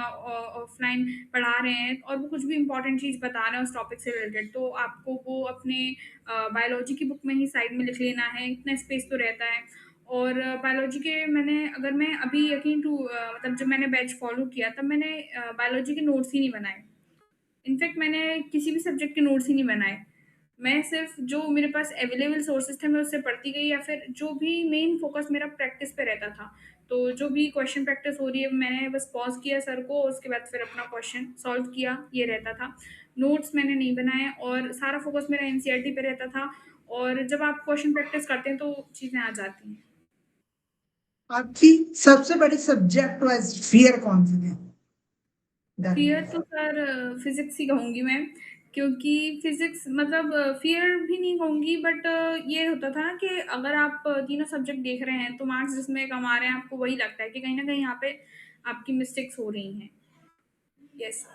ऑफलाइन पढ़ा रहे हैं और वो कुछ भी इंपॉर्टेंट चीज़ बता रहे हैं उस टॉपिक से रिलेटेड, तो आपको वो अपने बायोलॉजी की बुक में ही साइड में लिख लेना है, इतना स्पेस तो रहता है। और बायोलॉजी के मैंने अगर मैं अभी यकीन टू मतलब जब मैंने बैच फॉलो किया तब मैंने बायोलॉजी के नोट्स ही नहीं बनाए। इनफैक्ट मैंने किसी भी सब्जेक्ट के नोट्स ही नहीं बनाए। मैं सिर्फ जो मेरे पास अवेलेबल सोर्सेज थे मैं उससे पढ़ती गई, या फिर जो भी मेन फोकस मेरा प्रैक्टिस पे रहता था। तो जो भी क्वेश्चन प्रैक्टिस हो रही है मैंने बस पॉज किया सर को, उसके बाद फिर अपना क्वेश्चन सॉल्व किया, ये रहता था। नोट्स मैंने नहीं बनाए और सारा फोकस मेरा एनसीईआरटी पे रहता था। और जब आप क्वेश्चन प्रैक्टिस करते हैं तो चीज़ें आ जाती हैं। आपकी सबसे बड़ी सब्जेक्ट वाइज फियर कौन सी थी? फ़ियर तो सर फ़िज़िक्स ही कहूँगी मैं, क्योंकि फ़िज़िक्स मतलब फ़ियर भी नहीं कहूँगी, बट ये होता था ना कि अगर आप तीनों सब्जेक्ट देख रहे हैं, तो मार्क्स जिसमें कम आ रहे हैं, आपको वही लगता है कि कहीं न कहीं यहाँ पे आपकी मिस्टेक्स हो रही हैं। यस।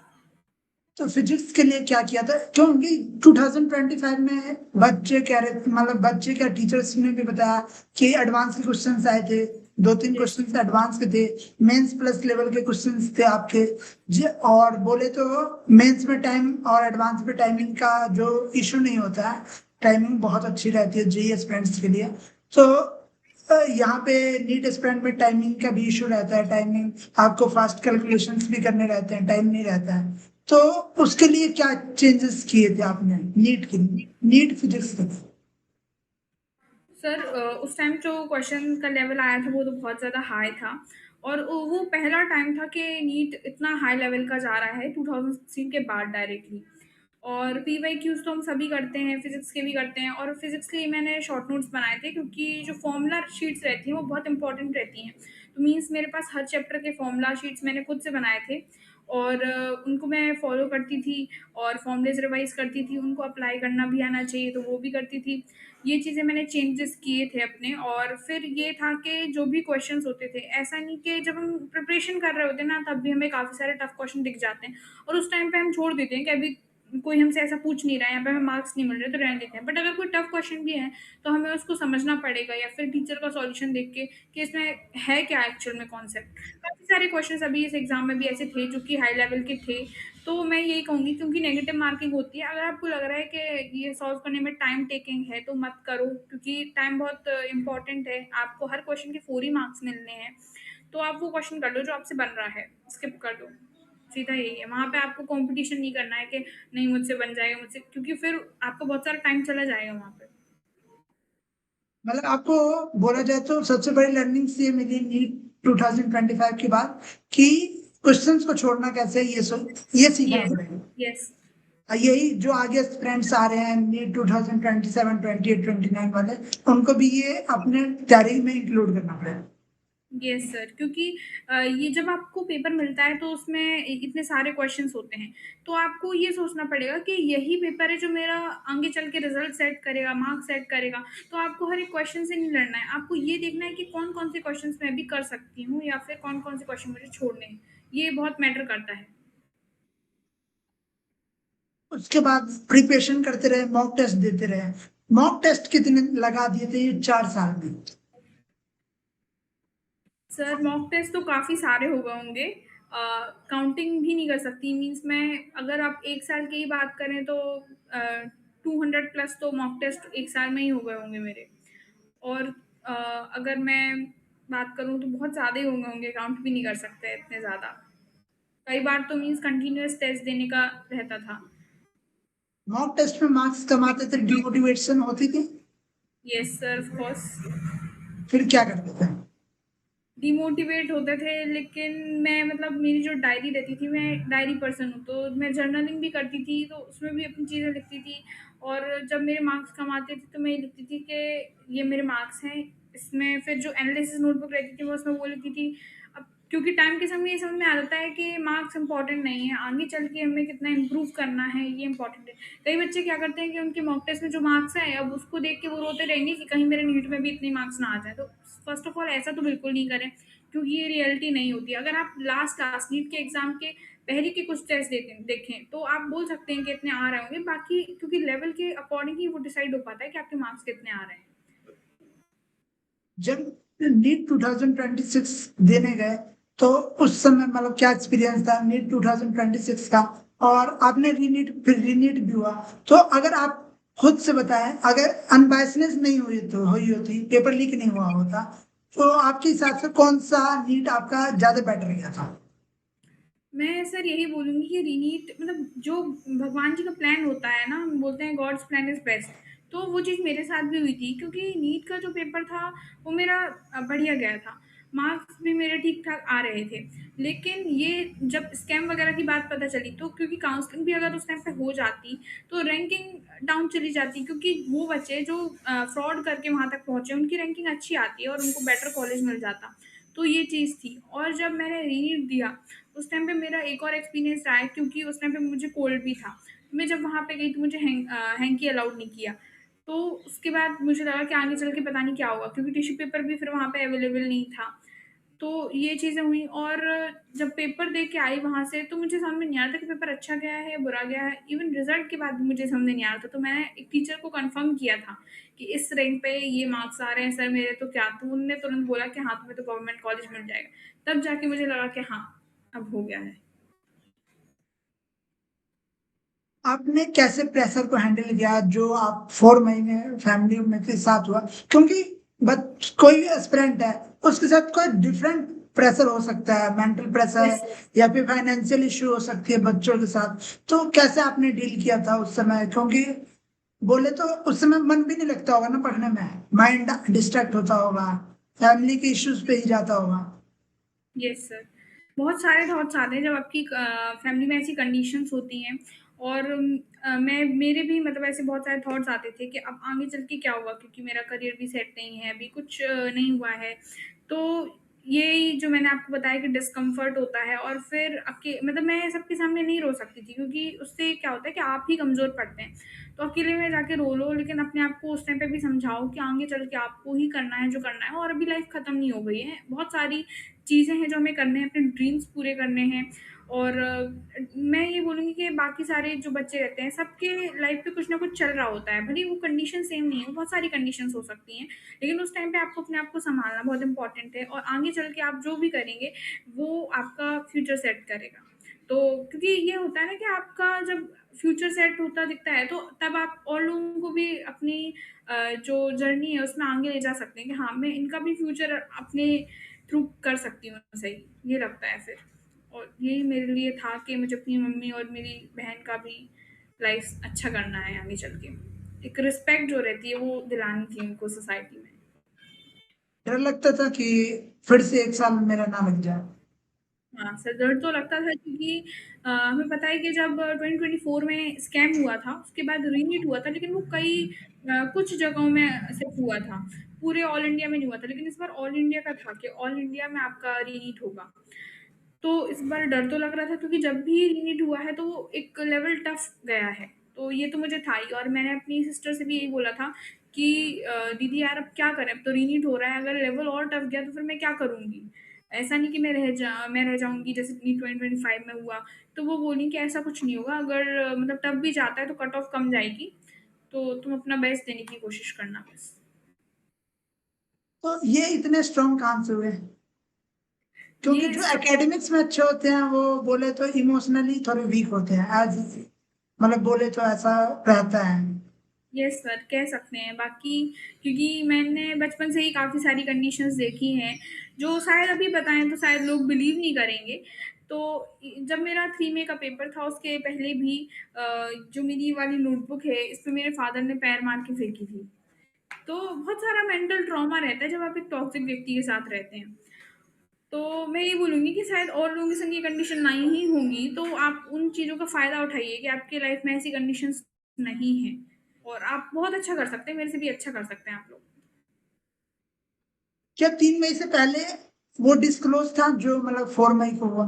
तो फिजिक्स के लिए क्या किया था, क्योंकि 2025 में बच्चे कह रहे थे, मतलब बच्चे क्या टीचर्स ने भी बताया कि एडवांस के क्वेश्चंस आए थे, दो तीन यस। क्वेश्चंस एडवांस के थे, मेंस प्लस लेवल के क्वेश्चंस थे आपके। और बोले तो मेंस में टाइम और एडवांस में टाइमिंग का जो इशू नहीं होता है, टाइमिंग बहुत अच्छी रहती है जेई एस्पिरेंट्स के लिए। तो यहाँ पे नीट एस्पिरेंट में टाइमिंग का भी इशू रहता है, टाइमिंग आपको फास्ट कैलकुलेशंस भी करने रहते हैं, टाइम नहीं रहता है। तो उसके लिए क्या चेंजेस किए थे आपने नीट के लिए, नीट फिजिक्स के लिए? सर उस टाइम जो क्वेश्चन का लेवल आया था वो तो बहुत ज़्यादा हाई था, और वो पहला टाइम था कि नीट इतना हाई लेवल का जा रहा है 2016 के बाद डायरेक्टली। और पीवाईक्यूज तो हम सभी करते हैं, फिजिक्स के भी करते हैं, और फिजिक्स के लिए मैंने शॉर्ट नोट्स बनाए थे क्योंकि जो फॉर्मूला शीट्स रहती हैं वो बहुत इंपॉर्टेंट रहती हैं। तो मीन्स मेरे पास हर चैप्टर के फॉर्मूला शीट्स मैंने खुद से बनाए थे, और उनको मैं फॉलो करती थी, और फॉर्मूलेज रिवाइज करती थी, उनको अप्लाई करना भी आना चाहिए तो वो भी करती थी। ये चीज़ें मैंने चेंजेस किए थे अपने, और फिर ये था कि जो भी क्वेश्चंस होते थे, ऐसा नहीं कि जब हम प्रिपरेशन कर रहे होते हैं ना तब भी हमें काफ़ी सारे टफ क्वेश्चन दिख जाते हैं, और उस टाइम पे हम छोड़ देते हैं कि अभी कोई हमसे ऐसा पूछ नहीं रहा है, यहाँ पे हमें मार्क्स नहीं मिल रहे तो रहने देते हैं। बट अगर कोई टफ क्वेश्चन भी है तो हमें उसको समझना पड़ेगा, या फिर टीचर का सॉल्यूशन देख के कि इसमें है क्या एक्चुअल में कॉन्सेप्ट। काफ़ी सारे क्वेश्चंस अभी इस एग्जाम में भी ऐसे थे जो कि हाई लेवल के थे। तो मैं यही कहूँगी, क्योंकि नेगेटिव मार्किंग होती है, अगर आपको लग रहा है कि ये सॉल्व करने में टाइम टेकिंग है तो मत करो, क्योंकि टाइम बहुत इंपॉर्टेंट है। आपको हर क्वेश्चन के 4 ही मार्क्स मिलने हैं, तो आप वो क्वेश्चन कर लो जो आपसे बन रहा है, स्किप कर दो। सीधा यही है, वहाँ पे आपको कॉम्पिटिशन नहीं करना है कि नहीं मुझसे बन जाएगा मुझसे, क्योंकि फिर आपका बहुत सारा टाइम चला जाएगा वहाँ पे। मतलब आपको बोला जाए तो सबसे बड़ी लर्निंग ये मिली नीट 2025 के बाद कि क्वेश्चंस को छोड़ना कैसे है, ये सीखना यस। पड़ेगा। यस। यही जो आगे फ्रेंड्स आ रहे हैं नीट 2027 28 29 वाले, उनको भी ये अपने तैयारी में इंक्लूड करना पड़ेगा। यस सर, क्योंकि ये जब आपको पेपर मिलता है तो उसमें इतने सारे क्वेश्चंस होते हैं, तो आपको ये सोचना पड़ेगा कि यही पेपर है जो मेरा आगे चल के रिजल्ट सेट करेगा, मार्क्स सेट करेगा। तो आपको हर एक क्वेश्चन से नहीं लड़ना है, आपको ये देखना है कि कौन कौन से क्वेश्चंस मैं भी कर सकती हूँ, या फिर कौन कौन से क्वेश्चन मुझे छोड़ने हैं। ये बहुत मैटर करता है। उसके बाद प्रिपरेशन करते रहे, मॉक टेस्ट देते रहे। मॉक टेस्ट कितने लगा दिए थे ये 4 साल में? सर मॉक टेस्ट तो काफ़ी सारे हो गए होंगे, काउंटिंग भी नहीं कर सकती। मीन्स मैं अगर आप 1 साल की ही बात करें तो 200 प्लस तो मॉक टेस्ट 1 साल में ही हो गए होंगे मेरे। और अगर मैं बात करूँ तो बहुत ज़्यादा ही हो गए होंगे, काउंट भी नहीं कर सकते इतने ज़्यादा। कई बार तो मीन्स कंटिन्यूअस टेस्ट देने का रहता था। मॉक टेस्ट में मार्क्स कमाते थे, डिमोटिवेशन होती थी, यस सर, ऑफ कोर्स। फिर क्या करते थे? डिमोटिवेट होते थे, लेकिन मैं मतलब मेरी जो डायरी रहती थी, मैं डायरी पर्सन हूँ, तो मैं जर्नलिंग भी करती थी, तो उसमें भी अपनी चीज़ें लिखती थी। और जब मेरे मार्क्स कम आते थे तो मैं ये लिखती थी कि ये मेरे मार्क्स हैं। इसमें फिर जो एनालिसिस नोटबुक रहती थी मैं उसमें वो लिखती थी। अब क्योंकि टाइम के समय ये समझ में आ जाता है कि मार्क्स इंपॉर्टेंट नहीं है, आगे चल के हमें कितना इम्प्रूव करना है ये इंपॉर्टेंट है। कई बच्चे क्या करते हैं कि उनके मॉक टेस्ट में जो मार्क्स आए अब उसको देख के वो रोते रहेंगे कि कहीं मेरे नीट में भी इतने मार्क्स ना आ जाए। तो फर्स्ट ऑफ ऑल ऐसा तो बिल्कुल नहीं करें, क्योंकि ये रियलिटी नहीं होती। अगर आप लास्ट लास्ट नीट के एग्जाम के पहले के कुछ टेस्ट देखें तो आप बोल सकते हैं कि इतने आ रहे होंगे, बाकी क्योंकि लेवल के अकॉर्डिंग ही वो डिसाइड हो पाता है कि आपके मार्क्स कितने आ रहे हैं। जब नीट 2026 देने गए तो उस समय मतलब क्या एक्सपीरियंस था नीट 2026 का, और आपने रीनीट फिर रीनीट भी हुआ, तो अगर आप खुद से बताएं, अगर अनबायसनेस नहीं हुई तो हुई होती, पेपर लीक नहीं हुआ होता, तो आपके हिसाब से कौन सा नीट आपका ज्यादा बेटर गया था? मैं सर यही बोलूँगी कि रीनीट मतलब जो भगवान जी का प्लान होता है ना, हम बोलते हैं गॉड्स प्लान इज़ बेस्ट। तो वो चीज़ मेरे साथ भी हुई थी, क्योंकि नीट का जो पेपर था वो मेरा बढ़िया गया था। मार्क्स भी मेरे ठीक-ठाक आ रहे थे। लेकिन ये जब स्कैम वगैरह की बात पता चली, तो क्योंकि काउंसलिंग भी अगर उस टाइम पे हो जाती तो रैंकिंग डाउन चली जाती, क्योंकि वो बच्चे जो फ्रॉड करके वहाँ तक पहुँचे उनकी रैंकिंग अच्छी आती है और उनको बेटर कॉलेज मिल जाता। तो ये चीज़ थी। और जब मैंने रीनीट दिया उस टाइम पे मेरा एक और एक्सपीरियंस रहा है, क्योंकि उस टाइम पे मुझे कोल्ड भी था। मैं जब वहाँ पे गई तो मुझे हैंकी अलाउड नहीं किया। तो उसके बाद मुझे लगा कि आगे चल के पता नहीं क्या होगा, क्योंकि टिश्यू पेपर भी फिर वहाँ पे अवेलेबल नहीं था। तो ये चीज़ें हुई, और जब पेपर दे के आई वहाँ से तो मुझे समझ में नहीं आ रहा था कि पेपर अच्छा गया है या बुरा गया है। इवन रिज़ल्ट के बाद भी मुझे समझ में नहीं आ रहा था। तो मैंने एक टीचर को कन्फर्म किया था कि इस रैंक पे ये मार्क्स आ रहे हैं सर मेरे, तो क्या? तो उन्होंने तुरंत बोला कि हाँ, तुम्हें तो गवर्नमेंट कॉलेज मिल जाएगा। तब जाके मुझे लगा कि हाँ, अब हो गया है। आपने कैसे प्रेशर को हैंडल किया जो आप 4 महीने फैमिली में के साथ हुआ? क्योंकि बच कोई एस्पिरेंट है, उसके साथ कोई डिफरेंट प्रेशर हो सकता है, मेंटल प्रेशर यस। या फिर फाइनेंशियल इशू हो सकती है बच्चों के साथ। तो कैसे आपने डील किया था उस समय? क्योंकि बोले तो उस समय मन भी नहीं लगता होगा ना पढ़ने में, माइंड डिस्ट्रैक्ट होता होगा, फैमिली के इश्यूज पे ही जाता होगा। Yes sir. बहुत सारे थॉट्स आते हैं जब आपकी फैमिली में ऐसी कंडीशंस होती हैं। और मैं मेरे भी मतलब ऐसे बहुत सारे थॉट्स आते थे कि अब आगे चल के क्या होगा, क्योंकि मेरा करियर भी सेट नहीं है, अभी कुछ नहीं हुआ है। तो यही जो मैंने आपको बताया कि डिस्कम्फर्ट होता है, और फिर मतलब मैं सबके सामने नहीं रो सकती थी, क्योंकि उससे क्या होता है कि आप ही कमज़ोर पड़ते हैं। तो अकेले में जाके रो लो, लेकिन अपने आप को उस टाइम पे भी समझाओ कि आगे चल के आपको ही करना है जो करना है, और अभी लाइफ खत्म नहीं हो गई है। बहुत सारी चीज़ें हैं जो हमें करने हैं, अपने ड्रीम्स पूरे करने हैं। और मैं ये बोलूँगी कि बाकी सारे जो बच्चे रहते हैं, सबके लाइफ पे कुछ ना कुछ चल रहा होता है, भले ही वो कंडीशन सेम नहीं है, बहुत सारी कंडीशंस हो सकती हैं। लेकिन उस टाइम पे आपको अपने आप को सँभालना बहुत इम्पोर्टेंट है, और आगे चल के आप जो भी करेंगे, वो आपका फ्यूचर सेट करेगा। तो क्योंकि ये होता है ना कि आपका जब फ्यूचर सेट होता दिखता है, तो तब आप और लोगों को भी अपनी जो जर्नी है उसमें आगे ले जा सकते हैं कि हाँ, मैं इनका भी फ्यूचर अपने थ्रू कर सकती हूँ सही, ये लगता है फिर। और यही मेरे लिए था कि मुझे अपनी मम्मी और मेरी बहन का भी लाइफ अच्छा करना है आगे चल के। एक रिस्पेक्ट जो रहती है वो दिलानी थी उनको सोसाइटी में। डर लगता था कि फिर से 1 साल मेरा ना लग जाए? हाँ, सर डर तो लगता था, क्योंकि हमें पता है कि जब 2024 में स्कैम हुआ था, उसके बाद रीनीट हुआ था, लेकिन वो कुछ जगहों में सिर्फ़ हुआ था, पूरे ऑल इंडिया में नहीं हुआ था। लेकिन इस बार ऑल इंडिया का था कि ऑल इंडिया में आपका रीनीट होगा। तो इस बार डर तो लग रहा था, क्योंकि जब भी रीनीट हुआ है तो वो एक लेवल टफ गया है। तो ये तो मुझे था ही, और मैंने अपनी सिस्टर से भी यही बोला था कि दीदी यार अब क्या करें, अब तो रीनीट हो रहा है, अगर लेवल और टफ गया तो फिर मैं क्या करूँगी? ऐसा नहीं कि मैं रह जाऊँगी जैसे नीट 2025 में हुआ। तो वो बोली कि ऐसा कुछ नहीं होगा, अगर मतलब टफ भी जाता है तो कट ऑफ कम जाएगी, तो तुम अपना बेस्ट देने की कोशिश करना बस। तो ये इतने स्ट्रांग कहाँ से हुए? क्योंकि ये जो एकेडमिक्स में अच्छे होते हैं वो बोले तो इमोशनली थोड़े वीक होते हैं, एज मतलब बोले तो ऐसा रहता है। यस सर, कह सकते हैं। बाकी क्योंकि मैंने बचपन से ही काफ़ी सारी कंडीशंस देखी हैं, जो शायद अभी बताएँ तो शायद लोग बिलीव नहीं करेंगे। तो जब मेरा 3 मई का पेपर था उसके पहले भी जो मेरी वाली नोटबुक है, इस पे मेरे फादर ने पैर मार के फेंकी थी। तो बहुत सारा मेंटल ट्रॉमा रहता है जब आप एक टॉक्सिक व्यक्ति के साथ रहते हैं। तो मैं ये बोलूँगी कि शायद और लोगों के संग ये कंडीशन नहीं ही होंगी, तो आप उन चीज़ों का फ़ायदा उठाइए कि आपकी लाइफ़ में ऐसी कंडीशंस नहीं हैं, और आप बहुत अच्छा कर सकते हैं, मेरे से भी अच्छा कर सकते हैं आप लोग। क्या 3 मई से पहले वो डिस्क्लोज था जो मतलब 4 मई को हुआ?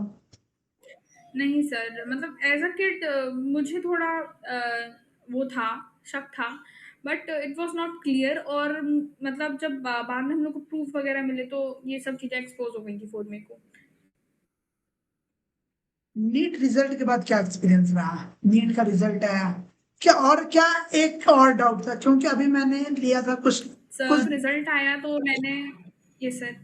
नहीं सर, मतलब एज़ अ किड मुझे थोड़ा वो था, शक था, but it was not clear और मतलब जब बाद में हम लोग को प्रूफ वगैरह मिले तो ये सब चीज़ें एक्सपोज़ हो गई थी 4 मई को। नीट रिजल्ट के बाद क्या एक्सपीरियंस रहा? नीट का रिजल्ट आया क्या? और क्या, एक और डाउट था, क्योंकि अभी मैंने लिया था कुछ कुछ सर रिज़ल्ट आया तो मैंने यस सर,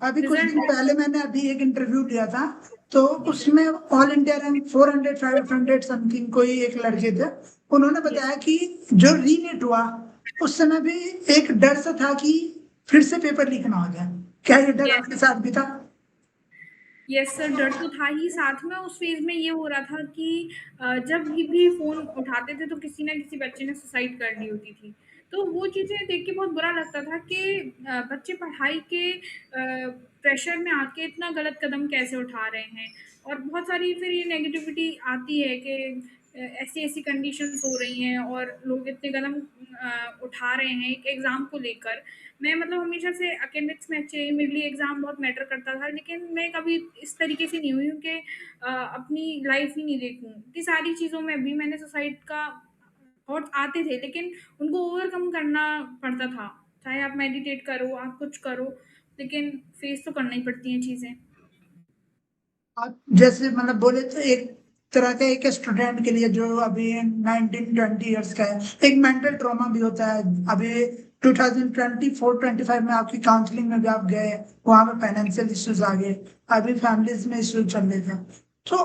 अभी कुछ रिज़ल्ट दिन पहले मैंने अभी एक इंटरव्यू दिया था, तो जी सर, उसमें ऑल इंडिया रैंक 400 500 समथिंग कोई एक लड़के थे। उन्होंने यस, बताया कि जो रीनीट हुआ उस समय भी एक डर सा था कि फिर से पेपर लीक ना हो जाए। क्या ये डर यस। आपके साथ भी था? यस सर, डर तो था ही, साथ में उस फ़ेज़ में ये हो रहा था कि जब भी फ़ोन उठाते थे तो किसी न किसी बच्चे ने सुसाइड कर ली होती थी। तो वो चीज़ें देख के बहुत बुरा लगता था कि बच्चे पढ़ाई के प्रेशर में आके इतना गलत कदम कैसे उठा रहे हैं। और बहुत सारी फिर ये नेगेटिविटी आती है कि ऐसी-ऐसी कंडीशंस हो रही हैं और लोग इतने कदम उठा रहे हैं एक एग्ज़ाम को लेकर। मैं मतलब हमेशा से एकेडमिक्स में अच्छी रही, मेरे लिए एग्ज़ाम बहुत मैटर करता था, लेकिन मैं कभी इस तरीके से नहीं हुई हूँ कि अपनी लाइफ़ ही नहीं देखूँ। इतनी सारी चीज़ों में भी मैंने सुसाइड का थॉट्स आते थे, लेकिन उनको ओवरकम करना पड़ता था। चाहे आप मेडिटेट करो, आप कुछ करो, लेकिन फेस तो करना ही पड़ती हैं चीज़ें। आप जैसे मतलब बोले तो एक तरह का एक स्टूडेंट के लिए जो अभी 19 20 ईयर्स का है, एक मेंटल ट्रॉमा भी होता है। अभी 2024-25 में आपकी काउंसलिंग में भी आप गए, वहां पे फाइनेंशियल इश्यूज आ गए, अभी फैमिलीज में इश्यूज चल रहे थे। तो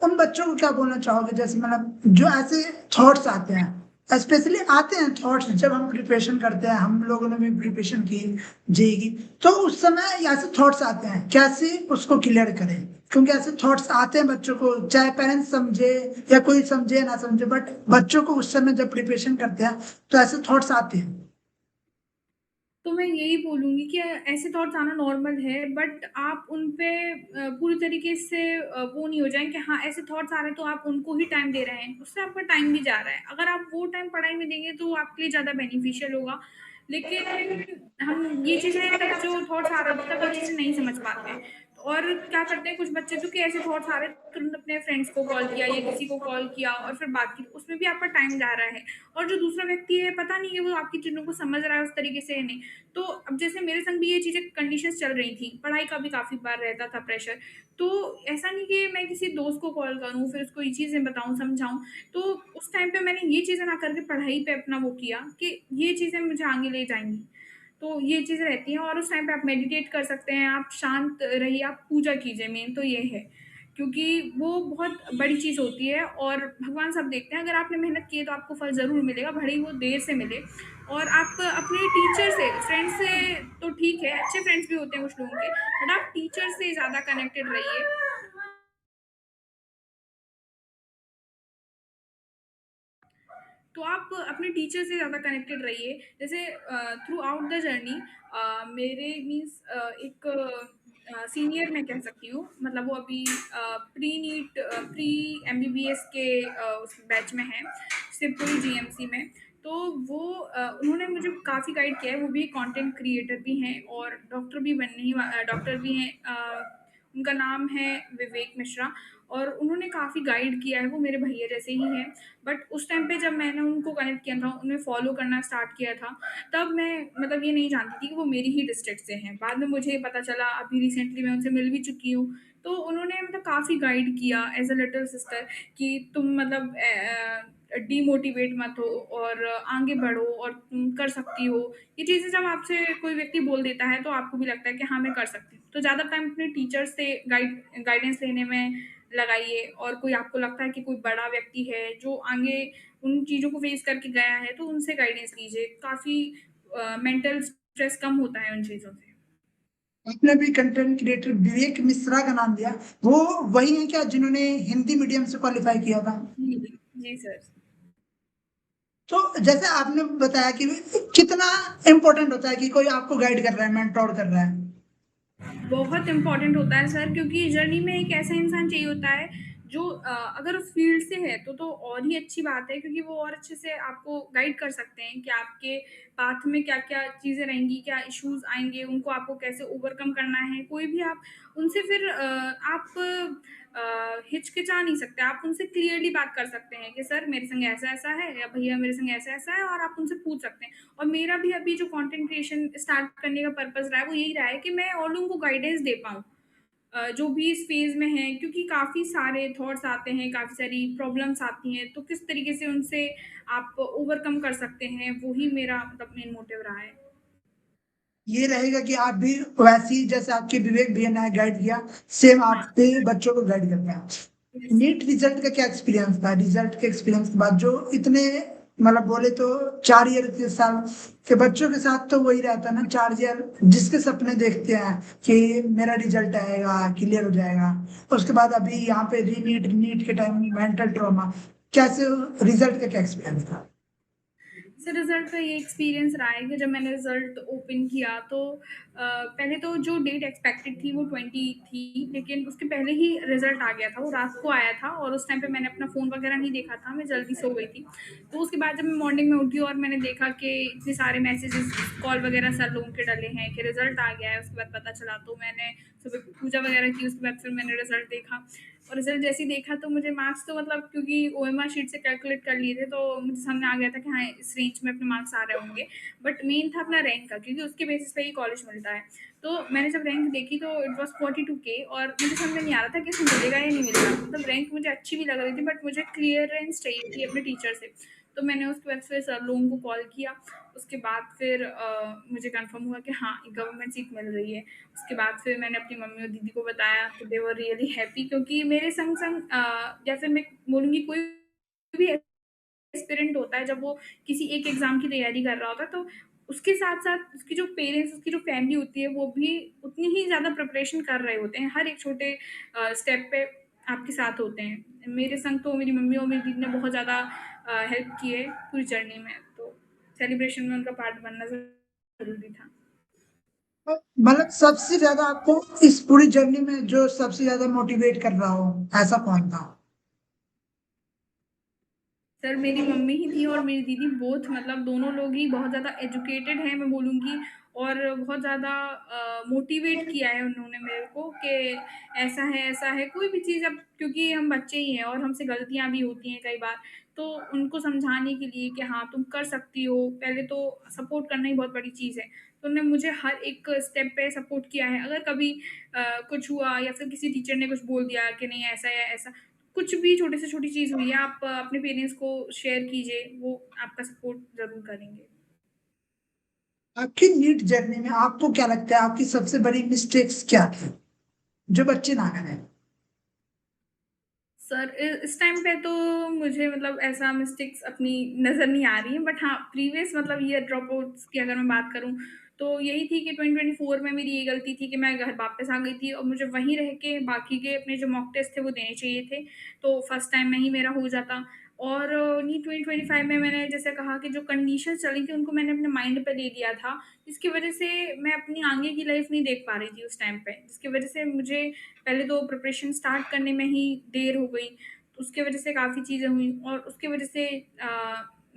उन बच्चों को क्या बोलना चाहोगे, जैसे मतलब जो ऐसे थॉट्स आते हैं, स्पेशली आते हैं थॉट्स जब हम प्रिपरेशन करते हैं, हम लोगों ने भी प्रिपरेशन की जेई की, तो उस समय ऐसे थॉट्स आते हैं, कैसे उसको क्लियर करें? क्योंकि ऐसे थॉट्स आते हैं बच्चों को, चाहे पेरेंट्स समझे या कोई समझे ना समझे, बट बच्चों को उस समय जब प्रिपरेशन करते हैं तो ऐसे थॉट्स आते हैं। तो मैं यही बोलूँगी कि ऐसे थॉट्स आना नॉर्मल है, बट आप उन पे पूरी तरीके से वो नहीं हो जाएँ कि हाँ, ऐसे थॉट्स आ रहे हैं तो आप उनको ही टाइम दे रहे हैं, उससे आपका टाइम भी जा रहा है। अगर आप वो टाइम पढ़ाई में देंगे तो आपके लिए ज़्यादा बेनिफिशियल होगा। लेकिन हम ये चीज़ें तब जो थॉट्स आ रहे होते हैं तब अच्छे से नहीं समझ पाते हैं। और क्या करते हैं कुछ बच्चे तो कि ऐसे थॉट्स आ रहे हैं, तुरंत अपने फ्रेंड्स को कॉल किया या किसी को कॉल किया और फिर बात की, उसमें भी आपका टाइम जा रहा है। और जो दूसरा व्यक्ति है पता नहीं है वो आपकी चीज़ों को समझ रहा है उस तरीके से या नहीं। तो अब जैसे मेरे संग भी ये चीज़ें कंडीशंस चल रही थी, पढ़ाई का भी काफ़ी बार रहता था प्रेशर। तो ऐसा नहीं कि मैं किसी दोस्त को कॉल करूँ, फिर उसको ये चीज़ें बताऊँ, समझाऊँ। तो उस टाइम पे मैंने ये चीज़ें ना करके पढ़ाई पे अपना वो किया कि ये चीज़ें मुझे आगे ले जाएँगी। तो ये चीज़ें रहती हैं और उस टाइम पे आप मेडिटेट कर सकते हैं, आप शांत रहिए, आप पूजा कीजिए, मेन तो ये है। क्योंकि वो बहुत बड़ी चीज़ होती है और भगवान सब देखते हैं, अगर आपने मेहनत की है तो आपको फल ज़रूर मिलेगा, भले ही वो देर से मिले। और आप अपने टीचर से, फ्रेंड्स से तो ठीक है, अच्छे फ्रेंड्स भी होते हैं कुछ लोगों के, बट आप टीचर से ज़्यादा कनेक्टेड रहिए। तो आप अपने टीचर से ज़्यादा कनेक्टेड रहिए। जैसे थ्रू आउट द जर्नी मेरे मीन्स एक सीनियर मैं कह सकती हूँ, मतलब वो अभी प्री नीट प्री एमबीबीएस के उस बैच में है, शिवपुरी जीएमसी में। तो वो उन्होंने मुझे काफ़ी गाइड किया है, वो भी कंटेंट क्रिएटर भी हैं और डॉक्टर भी बनने ही डॉक्टर भी हैं। उनका नाम है विवेक मिश्रा और उन्होंने काफ़ी गाइड किया है, वो मेरे भैया जैसे ही हैं। बट उस टाइम पे जब मैंने उनको कनेक्ट किया था, उन्हें फ़ॉलो करना स्टार्ट किया था, तब मैं मतलब ये नहीं जानती थी कि वो मेरी ही डिस्ट्रिक्ट से हैं। बाद में मुझे पता चला, अभी रिसेंटली मैं उनसे मिल भी चुकी हूँ। तो उन्होंने मतलब काफ़ी गाइड किया एज़ अ लिटिल सिस्टर कि तुम मतलब डीमोटिवेट मत हो और आगे बढ़ो और तुम कर सकती हो। ये चीज़ें जब आपसे कोई व्यक्ति बोल देता है, तो आपको भी लगता है कि हाँ, मैं कर सकती हूँ। तो ज़्यादा टाइम अपने टीचर से गाइडेंस लेने में लगाइए और कोई आपको लगता है कि कोई बड़ा व्यक्ति है जो आगे उन चीज़ों को फेस करके गया है तो उनसे गाइडेंस लीजिए। काफ़ी मेंटल स्ट्रेस कम होता है उन चीज़ों से। आपने भी कंटेंट क्रिएटर विवेक मिश्रा का नाम दिया, वो वही है क्या जिन्होंने हिंदी मीडियम से क्वालिफाई किया था? जी, जी सर। तो जैसे आपने बताया कि कितना इम्पोर्टेंट होता है कि कोई आपको गाइड कर रहा है, मेंटोर कर रहा है। बहुत इम्पोर्टेंट होता है सर, क्योंकि जर्नी में एक ऐसा इंसान चाहिए होता है जो अगर उस फील्ड से है तो और ही अच्छी बात है, क्योंकि वो और अच्छे से आपको गाइड कर सकते हैं कि आपके पाथ में क्या-क्या चीज़ें रहेंगी, क्या इश्यूज़ आएँगे, उनको आपको कैसे ओवरकम करना है। कोई भी आप उनसे फिर आप हिचकिचा नहीं सकते, आप उनसे क्लियरली बात कर सकते हैं कि सर मेरे संग ऐसा-ऐसा है, या भैया मेरे संग ऐसा-ऐसा है, और आप उनसे पूछ सकते हैं। और मेरा भी अभी जो कंटेंट क्रिएशन स्टार्ट करने का पर्पज़ रहा है, वो यही रहा है कि मैं और लोगों को गाइडेंस दे पाऊँ। जो भी इस फ़ेज़ में हैं, क्योंकि काफ़ी सारे थॉट्स आते हैं, काफ़ी सारी प्रॉब्लम्स आती हैं, तो किस तरीके से उनसे आप ओवरकम कर सकते हैं, वो ही मेरा मतलब मेन मोटिव रहा है। ये रहेगा कि आप भी वैसे ही जैसे आपके विवेक भैया ने गाइड किया, सेम हाँ, आप भी बच्चों को गाइड करते हैं। यस। नीट रिजल्ट का क्या एक्सपीरियंस था? रिजल्ट के एक्सपीरियंस के बाद जो इतने मतलब बोले तो 4 ईयर के साल के बच्चों के साथ तो वही रहता है ना, 4 ईयर जिसके सपने देखते हैं कि मेरा रिजल्ट आएगा, क्लियर हो जाएगा। उसके बाद अभी यहाँ पे री नीट नीट के टाइम मेंटल ट्रॉमा, कैसे रिजल्ट का क्या एक्सपीरियंस था? सर रिज़ल्ट का ये एक्सपीरियंस रहा है कि जब मैंने रिज़ल्ट ओपन किया तो पहले तो जो डेट एक्सपेक्टेड थी वो 20 थी, लेकिन उसके पहले ही रिज़ल्ट आ गया था, वो रात को आया था, और उस टाइम पे मैंने अपना फ़ोन वगैरह नहीं देखा था, मैं जल्दी सो गई थी। तो उसके बाद जब मैं मॉर्निंग में उठी और मैंने देखा कि इतने सारे मैसेजेस, कॉल वगैरह सर लोगों के डले हैं कि रिज़ल्ट आ गया है, उसके बाद पता चला, तो मैंने सुबह पूजा वगैरह की, उसके बाद फिर मैंने रिज़ल्ट देखा। और रिज़ल्ट जैसे ही देखा तो मुझे मार्क्स तो मतलब क्योंकि ओएमआर शीट से कैलकुलेट कर लिए थे, तो मुझे समझ में आ गया था कि हाँ, इस रेंज में अपने मार्क्स आ रहे होंगे। बट मेन था अपना रैंक का, क्योंकि उसके बेसिस पे ही कॉलेज मिलता है। तो मैंने जब रैंक देखी तो इट वाज़ 42K, और मुझे समझ में नहीं आ रहा था कि इसमें मिलेगा या नहीं मिलेगा। मतलब रैंक मुझे अच्छी भी लग रही थी, बट मुझे क्लियरेंस चाहिए थी अपने टीचर से। तो मैंने उसके बाद फिर सर लोगों को कॉल किया। उसके बाद फिर मुझे कन्फर्म हुआ कि हाँ, गवर्नमेंट सीट मिल रही है। उसके बाद फिर मैंने अपनी मम्मी और दीदी को बताया, तो दे वर रियली हैप्पी, क्योंकि मेरे संग-संग या फिर मैं बोलूँगी कोई भी एस्पिरेंट होता है, जब वो किसी एक एग्ज़ाम की तैयारी कर रहा होता है, तो उसके साथ-साथ उसकी जो पेरेंट्स, उसकी जो फैमिली होती है, वो भी उतनी ही ज़्यादा प्रिपरेशन कर रहे होते हैं। हर एक छोटे स्टेप पे आपके साथ होते हैं। मेरे संग तो मेरी मम्मी और मेरी दीदी ने बहुत ज़्यादा हेल्प की है पूरी जर्नी में, तो सेलिब्रेशन में उनका पार्ट बनना ज़रूरी था। मतलब सबसे ज्यादा आपको इस पूरी जर्नी में जो सबसे ज्यादा मोटिवेट कर रहा हो, ऐसा कौन था? सर मेरी मम्मी ही थी और मेरी दीदी, बोथ मतलब दोनों लोग ही बहुत ज़्यादा एजुकेटेड हैं मैं बोलूँगी, और बहुत ज़्यादा मोटिवेट किया है उन्होंने मेरे को कि ऐसा है, कोई भी चीज़, अब क्योंकि हम बच्चे ही हैं और हमसे गलतियाँ भी होती हैं कई बार, तो उनको समझाने के लिए कि हाँ, तुम कर सकती हो, पहले तो सपोर्ट करना ही बहुत बड़ी चीज़ है। तो उन्होंने मुझे हर एक स्टेप पे सपोर्ट किया है। अगर कभी कुछ हुआ या फिर किसी टीचर ने कुछ बोल दिया कि नहीं ऐसा या ऐसा, कुछ भी छोटी से छोटी चीज़ हुई है, आप अपने पेरेंट्स को शेयर कीजिए, वो आपका सपोर्ट ज़रूर करेंगे। आपकी नीट जर्नी में आपको क्या लगता है आपकी सबसे बड़ी मिस्टेक्स क्या थी जो बच्चे ना करें? सर इस टाइम पे तो मुझे मतलब ऐसा मिस्टेक्स अपनी नज़र नहीं आ रही हैं, बट हाँ, प्रीवियस मतलब ईयर ड्रॉप आउट्स की अगर मैं बात करूँ, तो यही थी कि 2024 में मेरी ये गलती थी कि मैं घर वापस आ गई थी, और मुझे वहीं रह के बाकी के अपने जो मॉक टेस्ट थे वो देने चाहिए थे, तो फर्स्ट टाइम में ही मेरा हो जाता। और नीट 2025 में मैंने जैसे कहा कि जो कंडीशंस चली थी उनको मैंने अपने माइंड पे ले लिया था, जिसकी वजह से मैं अपनी आगे की लाइफ नहीं देख पा रही थी उस टाइम पे, जिसकी वजह से मुझे पहले तो प्रिपरेशन स्टार्ट करने में ही देर हो गई, तो उसकी वजह से काफ़ी चीज़ें हुई, और उसकी वजह से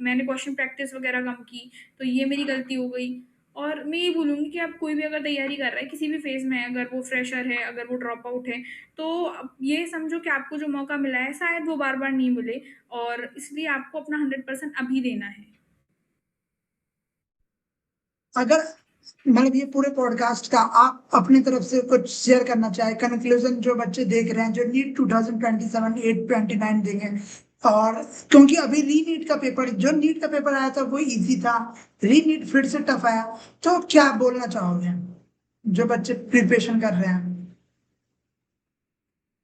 मैंने क्वेश्चन प्रैक्टिस वगैरह कम की, तो ये मेरी गलती हो गई। और मैं ये बोलूँगी कि आप कोई भी अगर तैयारी कर रहा है, किसी भी फ़ेज़ में है, अगर वो फ्रेशर है, अगर वो ड्रॉप आउट है, तो अब ये समझो कि आपको जो मौका मिला है, शायद वो बार-बार नहीं मिले, और इसलिए आपको अपना 100% अभी देना है। अगर मतलब ये पूरे पॉडकास्ट का आप अपनी तरफ से कुछ शेयर करना चाहे कंक्लूजन, जो बच्चे देख रहे हैं जो नीट 2027 829 देंगे, और क्योंकि अभी री नीट का पेपर, जो नीट का पेपर आया था वो इजी था, री नीट फिर से टफ आया, तो क्या बोलना चाहोगे जो बच्चे प्रिपरेशन कर रहे हैं?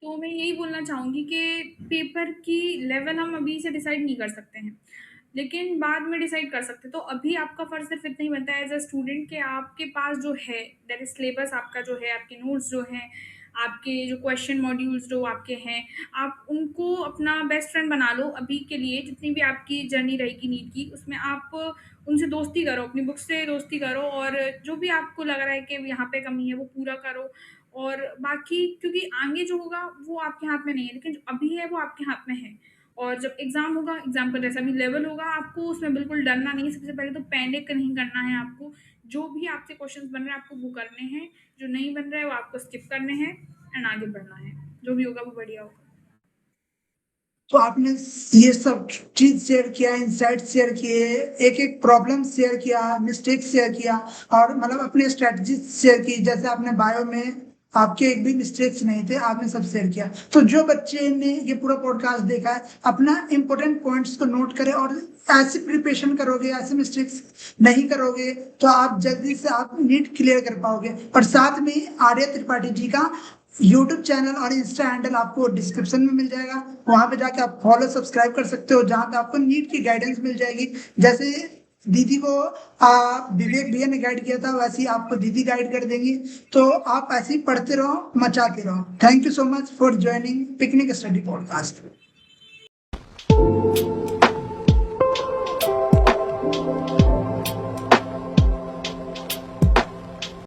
तो मैं यही बोलना चाहूँगी कि पेपर की लेवल हम अभी से डिसाइड नहीं कर सकते हैं, लेकिन बाद में डिसाइड कर सकते हैं। तो अभी आपका फ़र्ज़ सिर्फ़ इतना ही बनता है एज़ अ स्टूडेंट कि आपके पास जो है, दैट इज़ सिलेबस आपका जो है, आपके नोट्स जो हैं, आपके जो क्वेश्चन मॉड्यूल्स जो आपके हैं, आप उनको अपना बेस्ट फ्रेंड बना लो अभी के लिए। जितनी भी आपकी जर्नी रहेगी नीट की, उसमें आप उनसे दोस्ती करो, अपनी बुक से दोस्ती करो, और जो भी आपको लग रहा है कि यहाँ पे कमी है वो पूरा करो। और बाकी क्योंकि आगे जो होगा वो आपके हाथ में नहीं है, लेकिन जो अभी है वो आपके हाथ में है। और जब एग्ज़ाम होगा, एग्ज़ाम का जैसा भी लेवल होगा, आपको उसमें बिल्कुल डरना नहीं है। सबसे पहले तो पैनिक नहीं करना है आपको। जो भी आपसे क्वेश्चंस बन रहे हैं आपको वो करने हैं, जो नहीं बन रहा है वो आपको स्किप करने हैं एंड आगे बढ़ना है। जो भी होगा वो बढ़िया होगा। तो आपने ये सब चीज शेयर किया, इंसाइट शेयर किए, एक एक प्रॉब्लम शेयर किया, मिस्टेक शेयर किया, और मतलब अपने स्ट्रेटजी शेयर की। जैसे आपने बायो में आपके एक भी मिस्टेक्स नहीं थे, आपने सब शेयर किया। तो जो बच्चे ने ये पूरा पॉडकास्ट देखा है, अपना इंपॉर्टेंट पॉइंट्स को नोट करें और ऐसे प्रिपरेशन करोगे, ऐसे मिस्टेक्स नहीं करोगे, तो आप जल्दी से आप नीट क्लियर कर पाओगे। और साथ में आर्य त्रिपाठी जी का यूट्यूब चैनल और इंस्टा हैंडल आपको डिस्क्रिप्शन में मिल जाएगा। वहां पे जाके आप फॉलो सब्सक्राइब कर सकते हो, जहां पे आपको नीट की गाइडेंस मिल जाएगी। जैसे दीदी को विवेक भैया ने गाइड किया था, वैसे ही आपको दीदी गाइड कर देंगी। तो आप ऐसे ही पढ़ते रहो, मचाते रहो। Thank you so much for joining picnic study podcast.